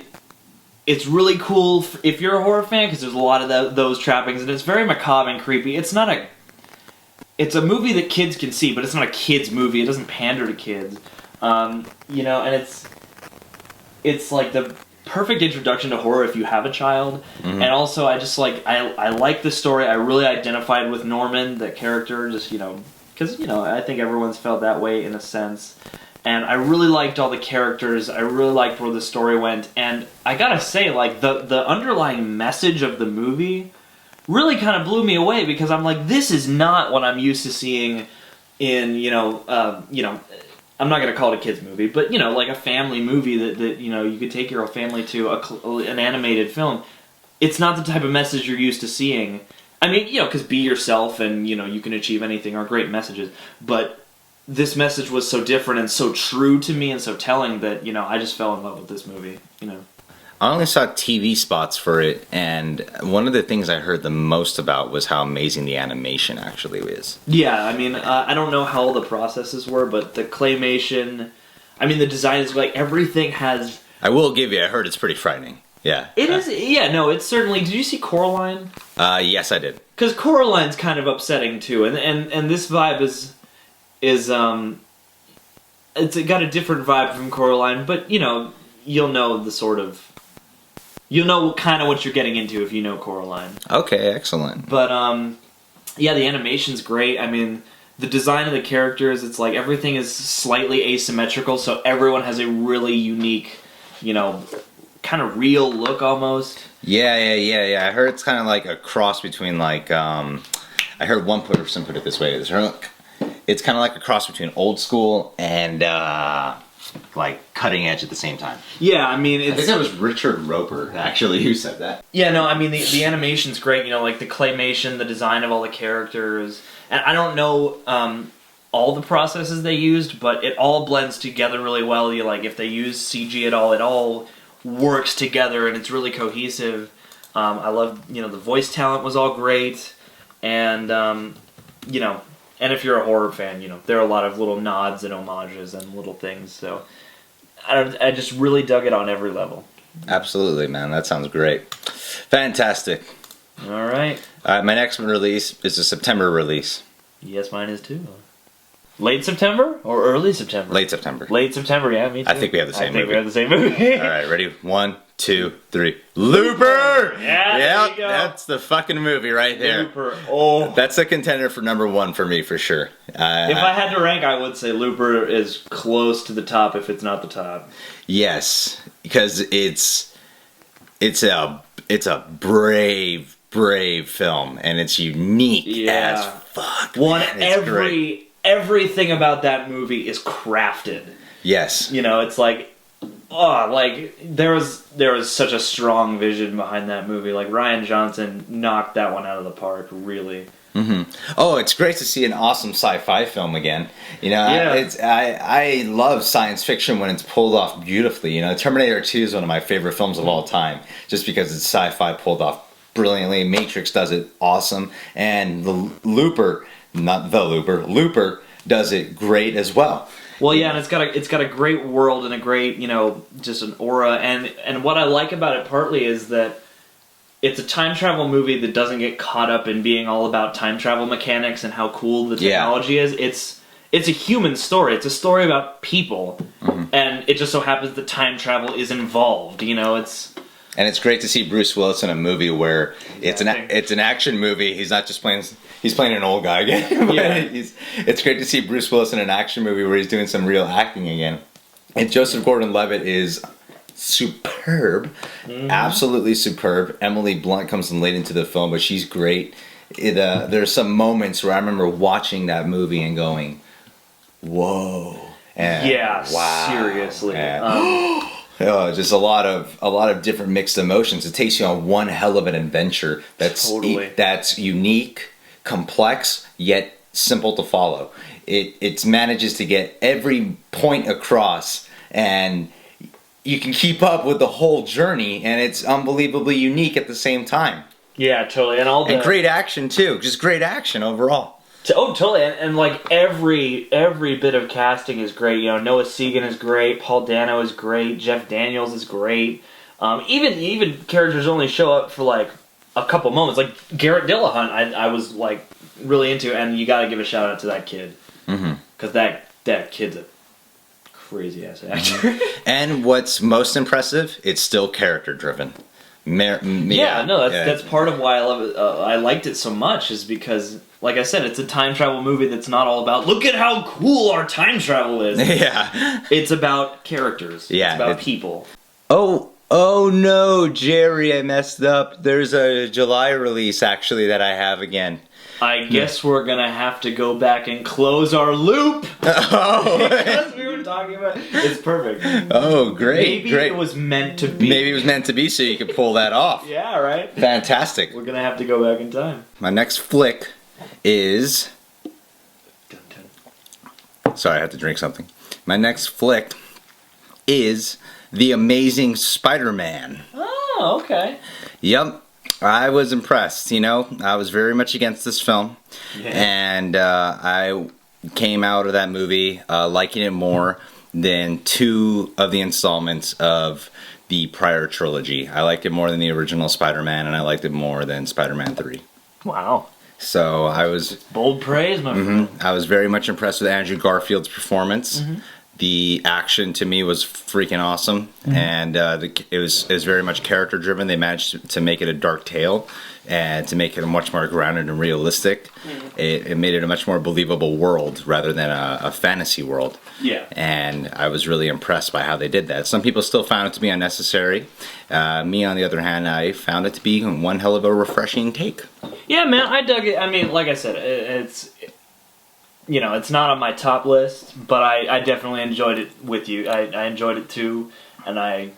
it's really cool if you're a horror fan, because there's a lot of those trappings, and it's very macabre and creepy. It's a movie that kids can see, but it's not a kids movie. It doesn't pander to kids, you know. And it's like the perfect introduction to horror if you have a child. Mm-hmm. And also, I just like I like the story. I really identified with Norman, the character, just, you know, because, you know, I think everyone's felt that way in a sense. And I really liked all the characters. I really liked where the story went. And I gotta say, like, the underlying message of the movie really kind of blew me away, because I'm like, this is not what I'm used to seeing in, you know, I'm not gonna call it a kids movie, but, you know, like a family movie that you know, you could take your whole family to an animated film. It's not the type of message you're used to seeing. I mean, you know, because be yourself and, you know, you can achieve anything are great messages, but this message was so different and so true to me and so telling that, you know, I just fell in love with this movie, you know. I only saw TV spots for it, and one of the things I heard the most about was how amazing the animation actually is. Yeah, I mean, I don't know how all the processes were, but the claymation, I mean, the design is like, everything has... I will give you, I heard it's pretty frightening. Yeah. It is, yeah, no, it's certainly... Did you see Coraline? Yes, I did. Because Coraline's kind of upsetting, too, and this vibe is it's got a different vibe from Coraline, but, you know, you'll know the sort of... You'll know kind of what you're getting into if you know Coraline. Okay, excellent. But, yeah, the animation's great. I mean, the design of the characters, it's like everything is slightly asymmetrical, so everyone has a really unique, you know, kind of real look almost. Yeah. I heard it's kind of like a cross between, like, I heard one person put it this way. It's kind of like a cross between old school and, like, cutting edge at the same time. Yeah, I mean, I think that was Richard Roper, actually, who said that. Yeah, no, I mean, the animation's great, you know, like the claymation, the design of all the characters, and I don't know all the processes they used, but it all blends together really well. You, like, if they use CG at all, it all works together, and it's really cohesive. I love, you know, the voice talent was all great, and, you know, and if you're a horror fan, you know, there are a lot of little nods and homages and little things, so I just really dug it on every level. Absolutely, man. That sounds great. Fantastic. All right. My next release is a September release. Yes, mine is too. Late September or early September? Late September. Late September, yeah, me too. I think we have the same movie. I think we have the same movie. All right, ready? 1, 2, 3. Looper! Yeah, there you go. That's the fucking movie right there. Looper. Oh. That's a contender for number 1 for me, for sure. If I had to rank, I would say Looper is close to the top if it's not the top. Yes, because it's a brave film, and it's unique as fuck. Everything about that movie is crafted. Yes. You know, it's like, there was such a strong vision behind that movie. Like, Rian Johnson knocked that one out of the park, really. Mm-hmm. Oh, it's great to see an awesome sci-fi film again. You know, I love science fiction when it's pulled off beautifully. You know, Terminator 2 is one of my favorite films of all time, just because it's sci-fi pulled off brilliantly. Matrix does it awesome, and Looper does it great as well. Well, yeah, and it's got a great world and a great, you know, just an aura, and what I like about it partly is that it's a time travel movie that doesn't get caught up in being all about time travel mechanics and how cool the technology is. it's a human story. It's a story about people, and it just so happens that time travel is involved. You know, it's. And it's great to see Bruce Willis in a movie where it's an action movie. He's not just playing. He's playing an old guy again. It's great to see Bruce Willis in an action movie where he's doing some real acting again. And Joseph Gordon-Levitt is superb, absolutely superb. Emily Blunt comes in late into the film, but she's great. There's some moments where I remember watching that movie and going, "Whoa!" And, wow, seriously. And, just a lot of different mixed emotions. It takes you on one hell of an adventure that's unique, complex, yet simple to follow. It manages to get every point across, and you can keep up with the whole journey, and it's unbelievably unique at the same time. Yeah, totally. And great action too. Just great action overall. Oh, totally, and like every bit of casting is great. You know, Noah Segan is great, Paul Dano is great, Jeff Daniels is great. Even characters only show up for like a couple moments. Like Garrett Dillahunt, I was like really into, and you got to give a shout out to that kid because that kid's a crazy ass actor. And what's most impressive, it's still character driven. That's part of why I love it. I liked it so much is because, like I said, it's a time travel movie that's not all about look at how cool our time travel is. Yeah, it's about characters. Yeah, it's about people. Oh no, Jerry, I messed up. There's a July release actually that I have again. I guess we're gonna have to go back and close our loop. Because we were talking about it's perfect. Oh, great. Maybe it was meant to be. Maybe it was meant to be so you could pull that off. Yeah, right. Fantastic. We're gonna have to go back in time. My next flick is. Sorry, I had to drink something. My next flick is The Amazing Spider-Man. Oh, okay. Yep. I was impressed, you know. I was very much against this film, and I came out of that movie liking it more than 2 of the installments of the prior trilogy. I liked it more than the original Spider-Man, and I liked it more than Spider-Man 3. Wow. So I was... Bold praise, my friend. I was very much impressed with Andrew Garfield's performance. The action to me was freaking awesome, and it was very much character driven. They managed to make it a dark tale, and to make it a much more grounded and realistic. It made it a much more believable world rather than a fantasy world. Yeah. And I was really impressed by how they did that. Some people still found it to be unnecessary. Me, on the other hand, I found it to be one hell of a refreshing take. Yeah, man, I dug it. I mean, like I said, it's not on my top list, but I definitely enjoyed it with you. I enjoyed it too, and I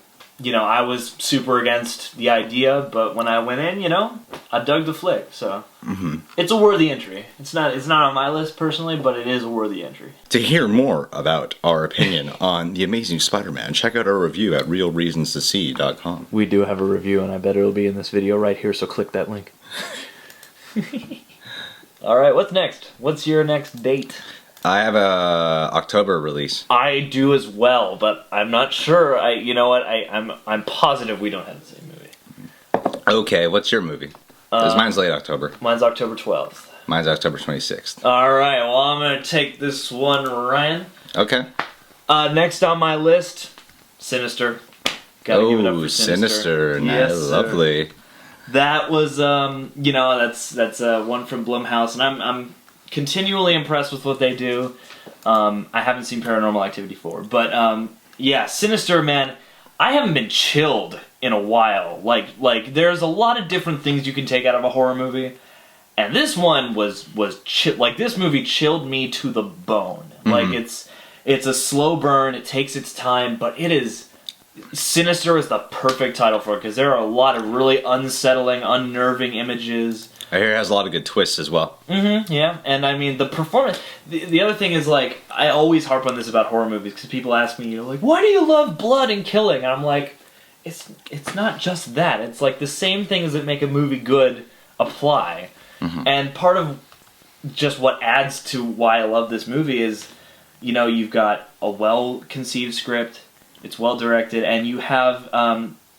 was super against the idea, but when I went in, I dug the flick, so it's a worthy entry. It's not on my list personally, but it is a worthy entry. To hear more about our opinion on The Amazing Spider-Man, check out our review at realreasonstosee.com. We do have a review, and I bet it'll be in this video right here, so click that link. Alright, what's next? What's your next date? I have a October release. I do as well, but I'm not sure. I'm positive we don't have the same movie. Okay, what's your movie? Because mine's late October. Mine's October 12th. Mine's October 26th. Alright, well I'm going to take this one, Ryan. Okay. Next on my list, Sinister. Gotta give it up for Sinister. Yes, lovely. Sir. That was, that's one from Blumhouse, and I'm continually impressed with what they do. I haven't seen Paranormal Activity 4, but Sinister, man, I haven't been chilled in a while. Like there's a lot of different things you can take out of a horror movie, and this one was this movie chilled me to the bone. Like it's a slow burn, it takes its time, but it is. Sinister is the perfect title for it because there are a lot of really unsettling, unnerving images. I hear it has a lot of good twists as well. Yeah, and I mean the performance. The other thing is, like, I always harp on this about horror movies because people ask me, why do you love blood and killing? And I'm like, it's not just that. It's like the same things that make a movie good apply. And part of just what adds to why I love this movie is, you've got a well-conceived script. It's well directed, and you have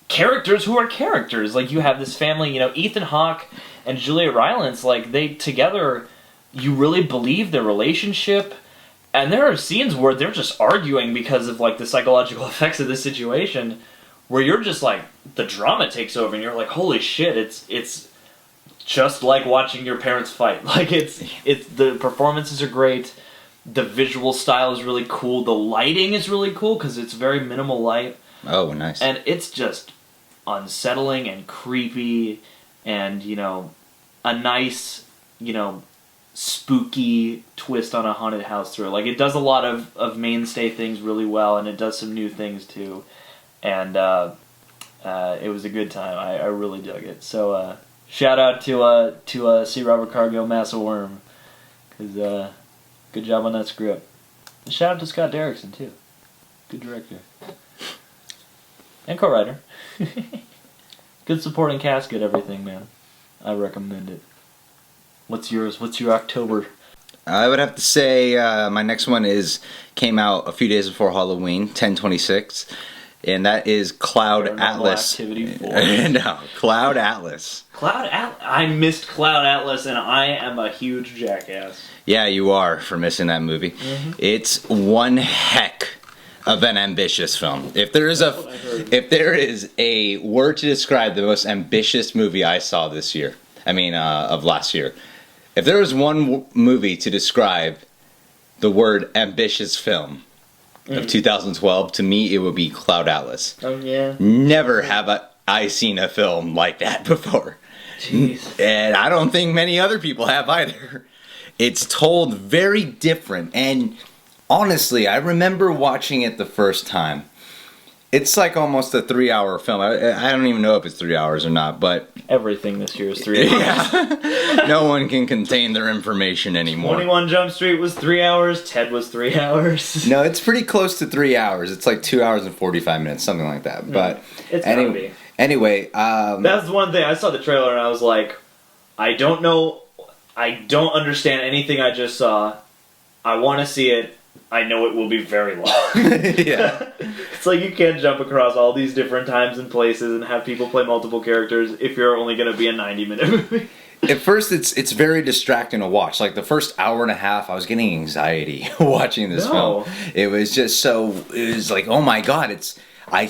characters who are characters. Like, you have this family, Ethan Hawke and Julia Rylance, like, they together, you really believe their relationship, And there are scenes where they're just arguing because of like the psychological effects of the situation, where you're just like the drama takes over, and you're like, holy shit, it's just like watching your parents fight. Like it's the performances are great, the visual style is really cool, the lighting is really cool because it's very minimal light. Oh, nice. And it's just unsettling and creepy, and a nice spooky twist on a haunted house thrill. Like, it does a lot of mainstay things really well, and it does some new things too. And it was a good time. I really dug it. So shout out to C. Robert Cargill, Massa Worm, because good job on that script. And shout out to Scott Derrickson too. Good director. And co-writer. Good supporting cast, good everything, man. I recommend it. What's yours? What's your October? I would have to say my next one came out a few days before Halloween, 10/26, and that is Cloud Paranormal Atlas. Activity 4. No, Cloud Atlas. I missed Cloud Atlas, and I am a huge jackass. Yeah, you are, for missing that movie. Mm-hmm. It's one heck of an ambitious film. If there is a word to describe the most ambitious movie I saw this year, of last year, if there was one movie to describe the word ambitious film of 2012, to me it would be Cloud Atlas. Oh yeah. Never have I seen a film like that before. Jeez. And I don't think many other people have either. It's told very different, and honestly, I remember watching it the first time. It's like almost a 3-hour film. I don't even know if it's 3 hours or not, but everything this year is 3 hours. Yeah. No one can contain their information anymore. 21 Jump Street was 3 hours. Ted was 3 hours. No, it's pretty close to 3 hours. It's like 2 hours and 45 minutes, something like that. But it's gotta be. Anyway, that's one thing. I saw the trailer and I was like, I don't know. I don't understand anything I just saw. I want to see it. I know it will be very long. Yeah. It's like you can't jump across all these different times and places and have people play multiple characters if you're only going to be a 90-minute movie. At first, it's very distracting to watch. Like, the first hour and a half, I was getting anxiety watching this film. It was just it was like, oh my god, I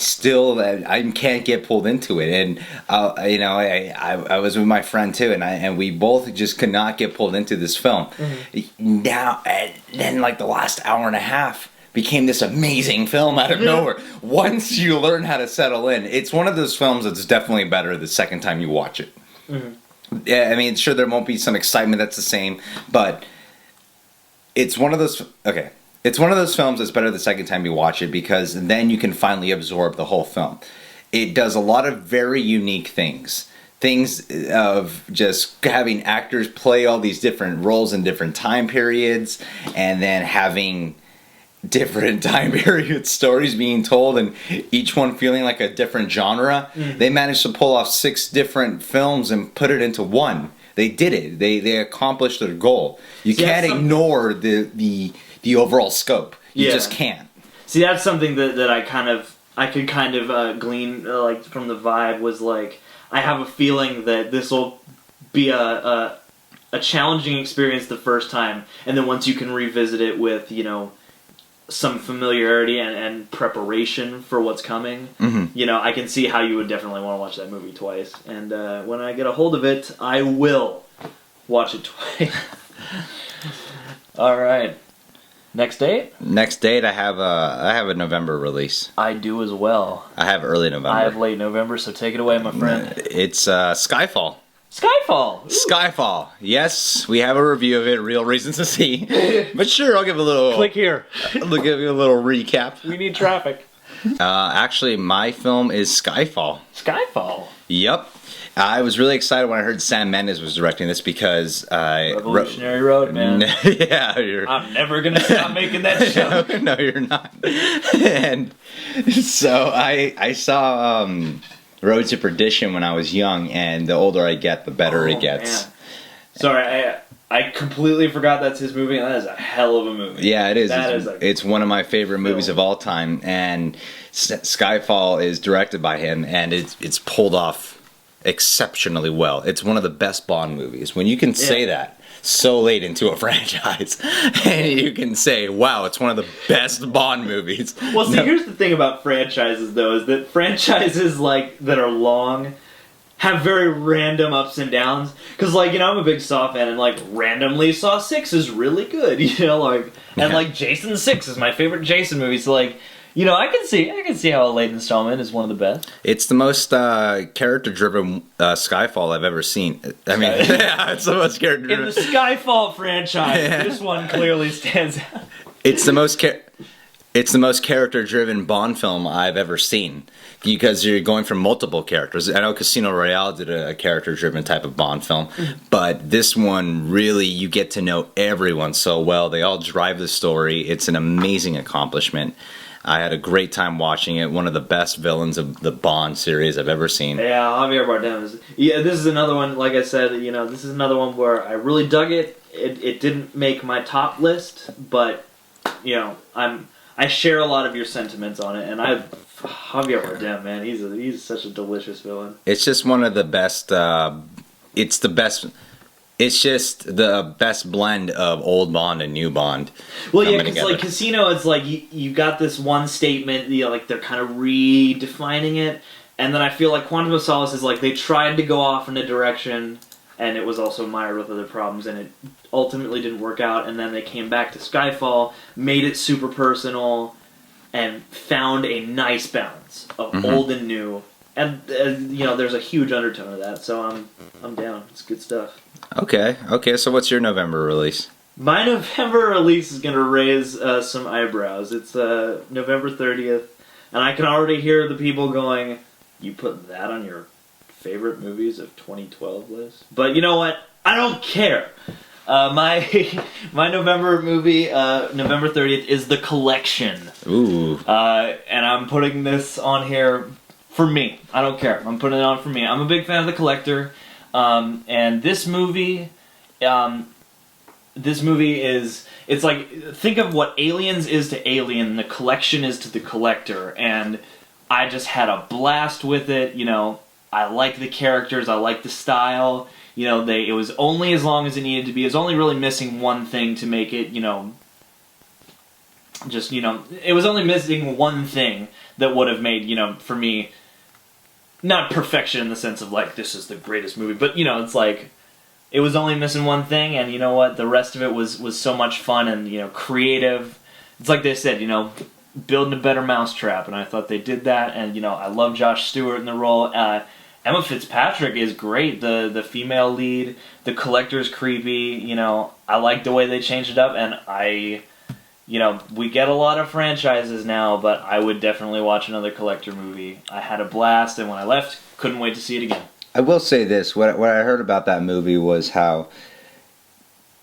can't get pulled into it, and I was with my friend too, and we both just could not get pulled into this film. Mm-hmm. Now, and then like the last hour and a half became this amazing film out of nowhere. Once you learn how to settle in, it's one of those films that's definitely better the second time you watch it. Mm-hmm. Yeah, sure there won't be some excitement that's the same, but it's one of those. Okay. It's one of those films that's better the second time you watch it, because then you can finally absorb the whole film. It does a lot of very unique things. Things of just having actors play all these different roles in different time periods, and then having different time period stories being told, and each one feeling like a different genre. Mm-hmm. They managed to pull off 6 different films and put it into one. They did it. They accomplished their goal. You can't ignore the overall scope. You just can't. See, that's something that I could kind of glean like from the vibe, was like, I have a feeling that this will be a challenging experience the first time, and then once you can revisit it with some familiarity and preparation for what's coming, mm-hmm. I can see how you would definitely want to watch that movie twice. And when I get a hold of it, I will watch it twice. All right. Next date? Next date, I have a November release. I do as well. I have early November. I have late November, so take it away, my friend. It's Skyfall. Skyfall! Ooh. Skyfall. Yes, we have a review of it, Real Reasons to See. But sure, I'll give a little... Click here. I'll give you a little recap. We need traffic. Actually, my film is Skyfall. Skyfall? Yep. I was really excited when I heard Sam Mendes was directing this, because Revolutionary Road, man. Yeah, I'm never gonna stop making that show. No, you're not. And so I saw Road to Perdition when I was young, and the older I get, the better it gets. Man. Sorry, I completely forgot that's his movie, and that is a hell of a movie. Yeah, it is. It's one of my favorite movies of all time, and Skyfall is directed by him, and it's pulled off exceptionally well. It's one of the best Bond movies. When you can say that, so late into a franchise, and you can say, wow, it's one of the best Bond movies. Well, see, here's the thing about franchises, though, is that franchises like that are long have very random ups and downs. Because, like, you know, I'm a big Saw fan, and, like, randomly Saw 6 is really good, you know, like, and, like, Jason 6 is my favorite Jason movie, so, like, you know, I can see how a late installment is one of the best. It's the most character-driven Skyfall I've ever seen. I mean, yeah, it's the most character-driven. In the Skyfall franchise, this one clearly stands out. It's the most character-driven Bond film I've ever seen, because you're going from multiple characters. I know Casino Royale did a character-driven type of Bond film, but this one really, you get to know everyone so well. They all drive the story. It's an amazing accomplishment. I had a great time watching it. One of the best villains of the Bond series I've ever seen. Yeah, Javier Bardem is. Yeah, this is another one. Like I said, you know, this is another one where I really dug it. It didn't make my top list, but you know, I share a lot of your sentiments on it, and Javier Bardem, man, he's such a delicious villain. It's just one of the best. It's the best. It's just the best blend of old Bond and new Bond. Well, yeah, because like Casino, it's like you got this one statement, you know, like they're kind of redefining it, and then I feel like Quantum of Solace is like they tried to go off in a direction, and it was also mired with other problems, and it ultimately didn't work out, and then they came back to Skyfall, made it super personal, and found a nice balance of old and new, and you know, there's a huge undertone of that, so I'm down. It's good stuff. Okay, so what's your November release? My November release is going to raise some eyebrows. It's November 30th, and I can already hear the people going, you put that on your favorite movies of 2012 list? But you know what? I don't care. My November movie, November 30th, is The Collection. Ooh. And I'm putting this on here for me. I don't care. I'm putting it on for me. I'm a big fan of The Collector. And this movie is, it's like, think of what Aliens is to Alien, The Collection is to The Collector, and I just had a blast with it. You know, I like the characters, I like the style, you know, it was only as long as it needed to be. It was only really missing one thing to make it, you know, just, you know, it was only missing one thing that would have made, you know, for me, not perfection in the sense of, like, this is the greatest movie, but, you know, it's like, it was only missing one thing, and you know what, the rest of it was so much fun and, you know, creative. It's like they said, you know, building a better mousetrap, and I thought they did that, and, you know, I love Josh Stewart in the role. Emma Fitzpatrick is great, the female lead. The Collector's creepy, you know, I like the way they changed it up, and you know, we get a lot of franchises now, but I would definitely watch another Collector movie. I had a blast, and when I left, couldn't wait to see it again. I will say this: what I heard about that movie was how,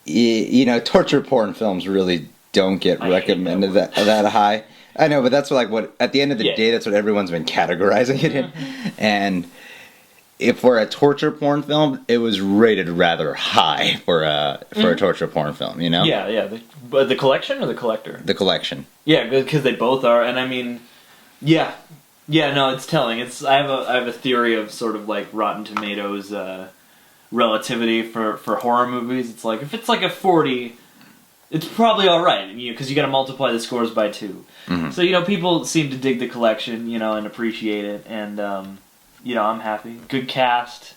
you know, torture porn films really don't get recommended that high. I know, but that's what at the end of the day, that's what everyone's been categorizing it in, and. If for a torture porn film, it was rated rather high for a torture porn film, you know? Yeah. The Collection or The Collector? The Collection. Yeah, because they both are, and I mean, yeah, no, it's telling. I have a theory of sort of like Rotten Tomatoes relativity for horror movies. It's like if it's like a 40, it's probably all right, because you got to multiply the scores by 2. Mm-hmm. So you know, people seem to dig The Collection, you know, and appreciate it, and. You know, I'm happy. Good cast.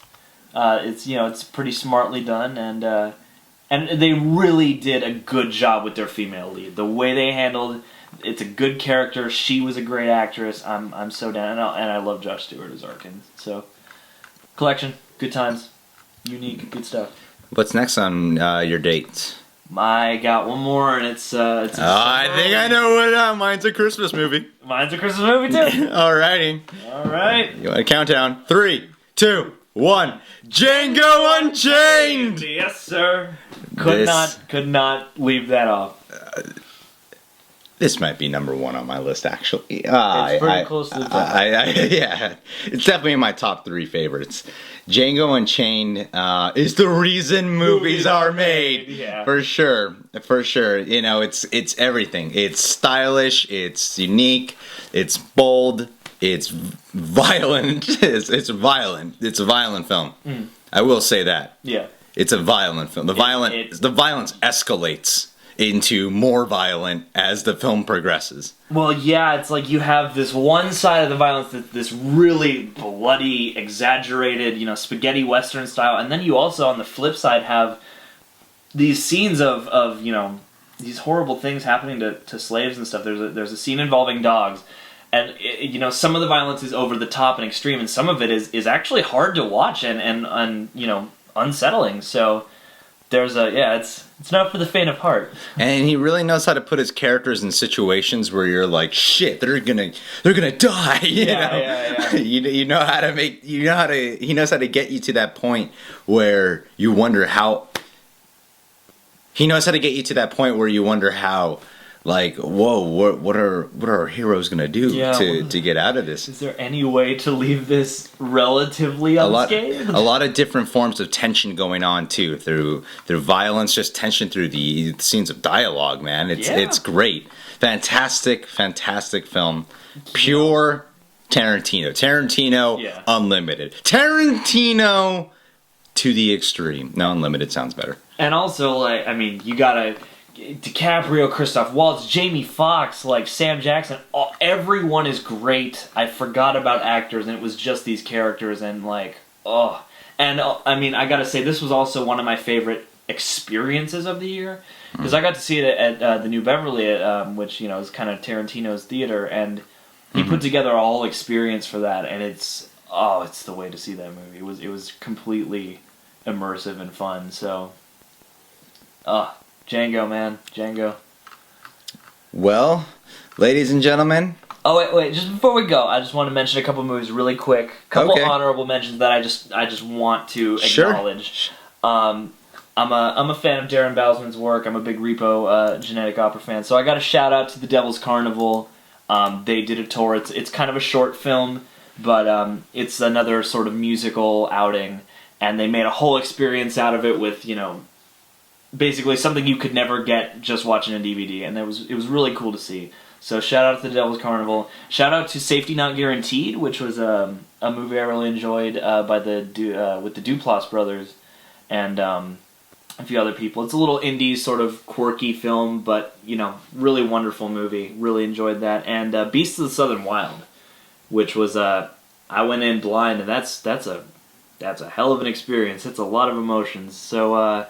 It's pretty smartly done, and they really did a good job with their female lead. The way they handled it's a good character. She was a great actress. I'm so down, and I love Josh Stewart as Arkin. So, Collection, good times, unique, good stuff. What's next on your dates? I got one more, and it's I think I know what. Mine's a Christmas movie. Mine's a Christmas movie too. Alrighty. All right. You want a countdown? 3, 2, 1. Django Unchained. Yes, sir. Could not leave that off. This might be number 1 on my list, actually. It's pretty close to the top. Yeah, it's definitely in my top 3 favorites. Django Unchained is the reason movies are made. Yeah. For sure. You know, it's everything. It's stylish. It's unique. It's bold. It's violent. It's violent. It's a violent film. I will say that. Yeah. it's a violent film. The violence escalates into more violent as the film progresses. Well, yeah, it's like you have this one side of the violence that's this really bloody, exaggerated, spaghetti western style, and then you also, on the flip side, have these scenes of these horrible things happening to slaves and stuff. There's a scene involving dogs, and some of the violence is over the top and extreme, and some of it is actually hard to watch and unsettling. So it's not for the faint of heart. And he really knows how to put his characters in situations where you're like, shit, they're gonna die. Yeah. He knows how to get you to that point where you wonder how. He knows how to get you to that point where you wonder how. Like, whoa, what are our heroes gonna do to get out of this? Is there any way to leave this relatively unscathed? A lot of different forms of tension going on too, through violence, just tension through the scenes of dialogue. Man, it's great, fantastic film, pure Tarantino, unlimited, Tarantino to the extreme. No, unlimited sounds better. And also, you gotta. DiCaprio, Christoph Waltz, Jamie Foxx, Sam Jackson, everyone is great. I forgot about actors, and it was just these characters, and I gotta say, this was also one of my favorite experiences of the year, because I got to see it at the New Beverly, which is kind of Tarantino's theater, and he put together a whole experience for that, and it's the way to see that movie. It was completely immersive and fun. So, Django, man. Django. Well, ladies and gentlemen. Oh, wait. Just before we go, I just want to mention a couple movies really quick. A couple honorable mentions that I just want to acknowledge. Sure. I'm a fan of Darren Bousman's work. I'm a big Repo Genetic Opera fan. So I got a shout out to The Devil's Carnival. They did a tour. It's kind of a short film, but it's another sort of musical outing. And they made a whole experience out of it with, basically something you could never get just watching a DVD, and it was really cool to see. So shout out to The Devil's Carnival. Shout out to Safety Not Guaranteed, which was a movie I really enjoyed with the Duplass brothers and a few other people. It's a little indie sort of quirky film, but really wonderful movie. Really enjoyed that. And Beasts of the Southern Wild, which was I went in blind, and that's a hell of an experience. It's a lot of emotions. So.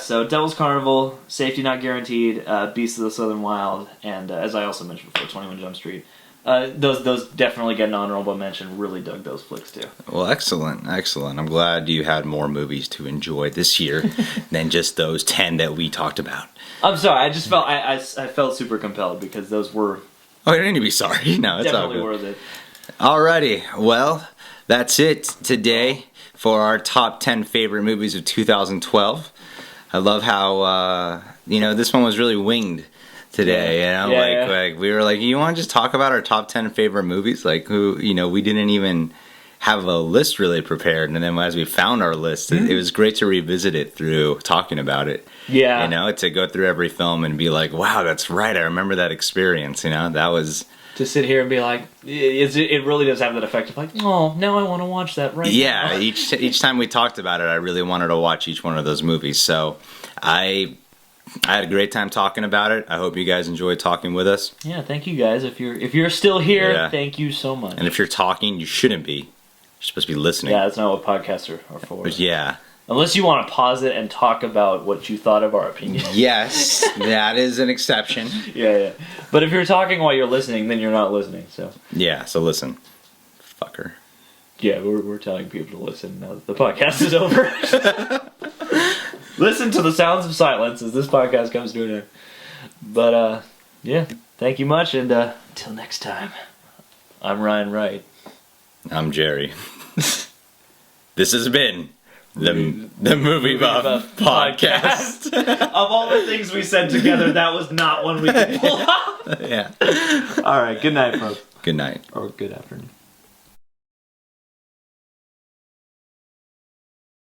So Devil's Carnival, Safety Not Guaranteed, Beasts of the Southern Wild, and as I also mentioned before, 21 Jump Street. Those definitely get an honorable mention. Really dug those flicks too. Well, excellent. I'm glad you had more movies to enjoy this year than just those 10 that we talked about. I'm sorry. I just felt I felt super compelled because those were. Oh, you don't need to be sorry. No, it's definitely all good. Worth it. Alrighty. Well, that's it today for our top 10 favorite movies of 2012. I love how, this one was really winged today, Like we were like, you want to just talk about our top 10 favorite movies? Like, we didn't even have a list really prepared, and then as we found our list, it was great to revisit it through talking about it. Yeah. To go through every film and be like, wow, that's right, I remember that experience, that was... To sit here and be like, it really does have that effect of like, oh, now I want to watch that now. Yeah, each time we talked about it, I really wanted to watch each one of those movies. So I had a great time talking about it. I hope you guys enjoyed talking with us. Yeah, thank you guys. If you're still here, thank you so much. And if you're talking, you shouldn't be. You're supposed to be listening. Yeah, that's not what podcasts are for. But yeah. Unless you want to pause it and talk about what you thought of our opinion. Yes, that is an exception. Yeah. But if you're talking while you're listening, then you're not listening. So. Yeah, so listen. Fucker. Yeah, we're telling people to listen now that the podcast is over. Listen to the sounds of silence as this podcast comes to an end. But, thank you much, and until next time, I'm Ryan Wright. I'm Jerry. This has been... The Movie Buff Podcast. Of all the things we said together, that was not one we could pull off. Yeah. All right. Good night, folks. Good night. Or good afternoon.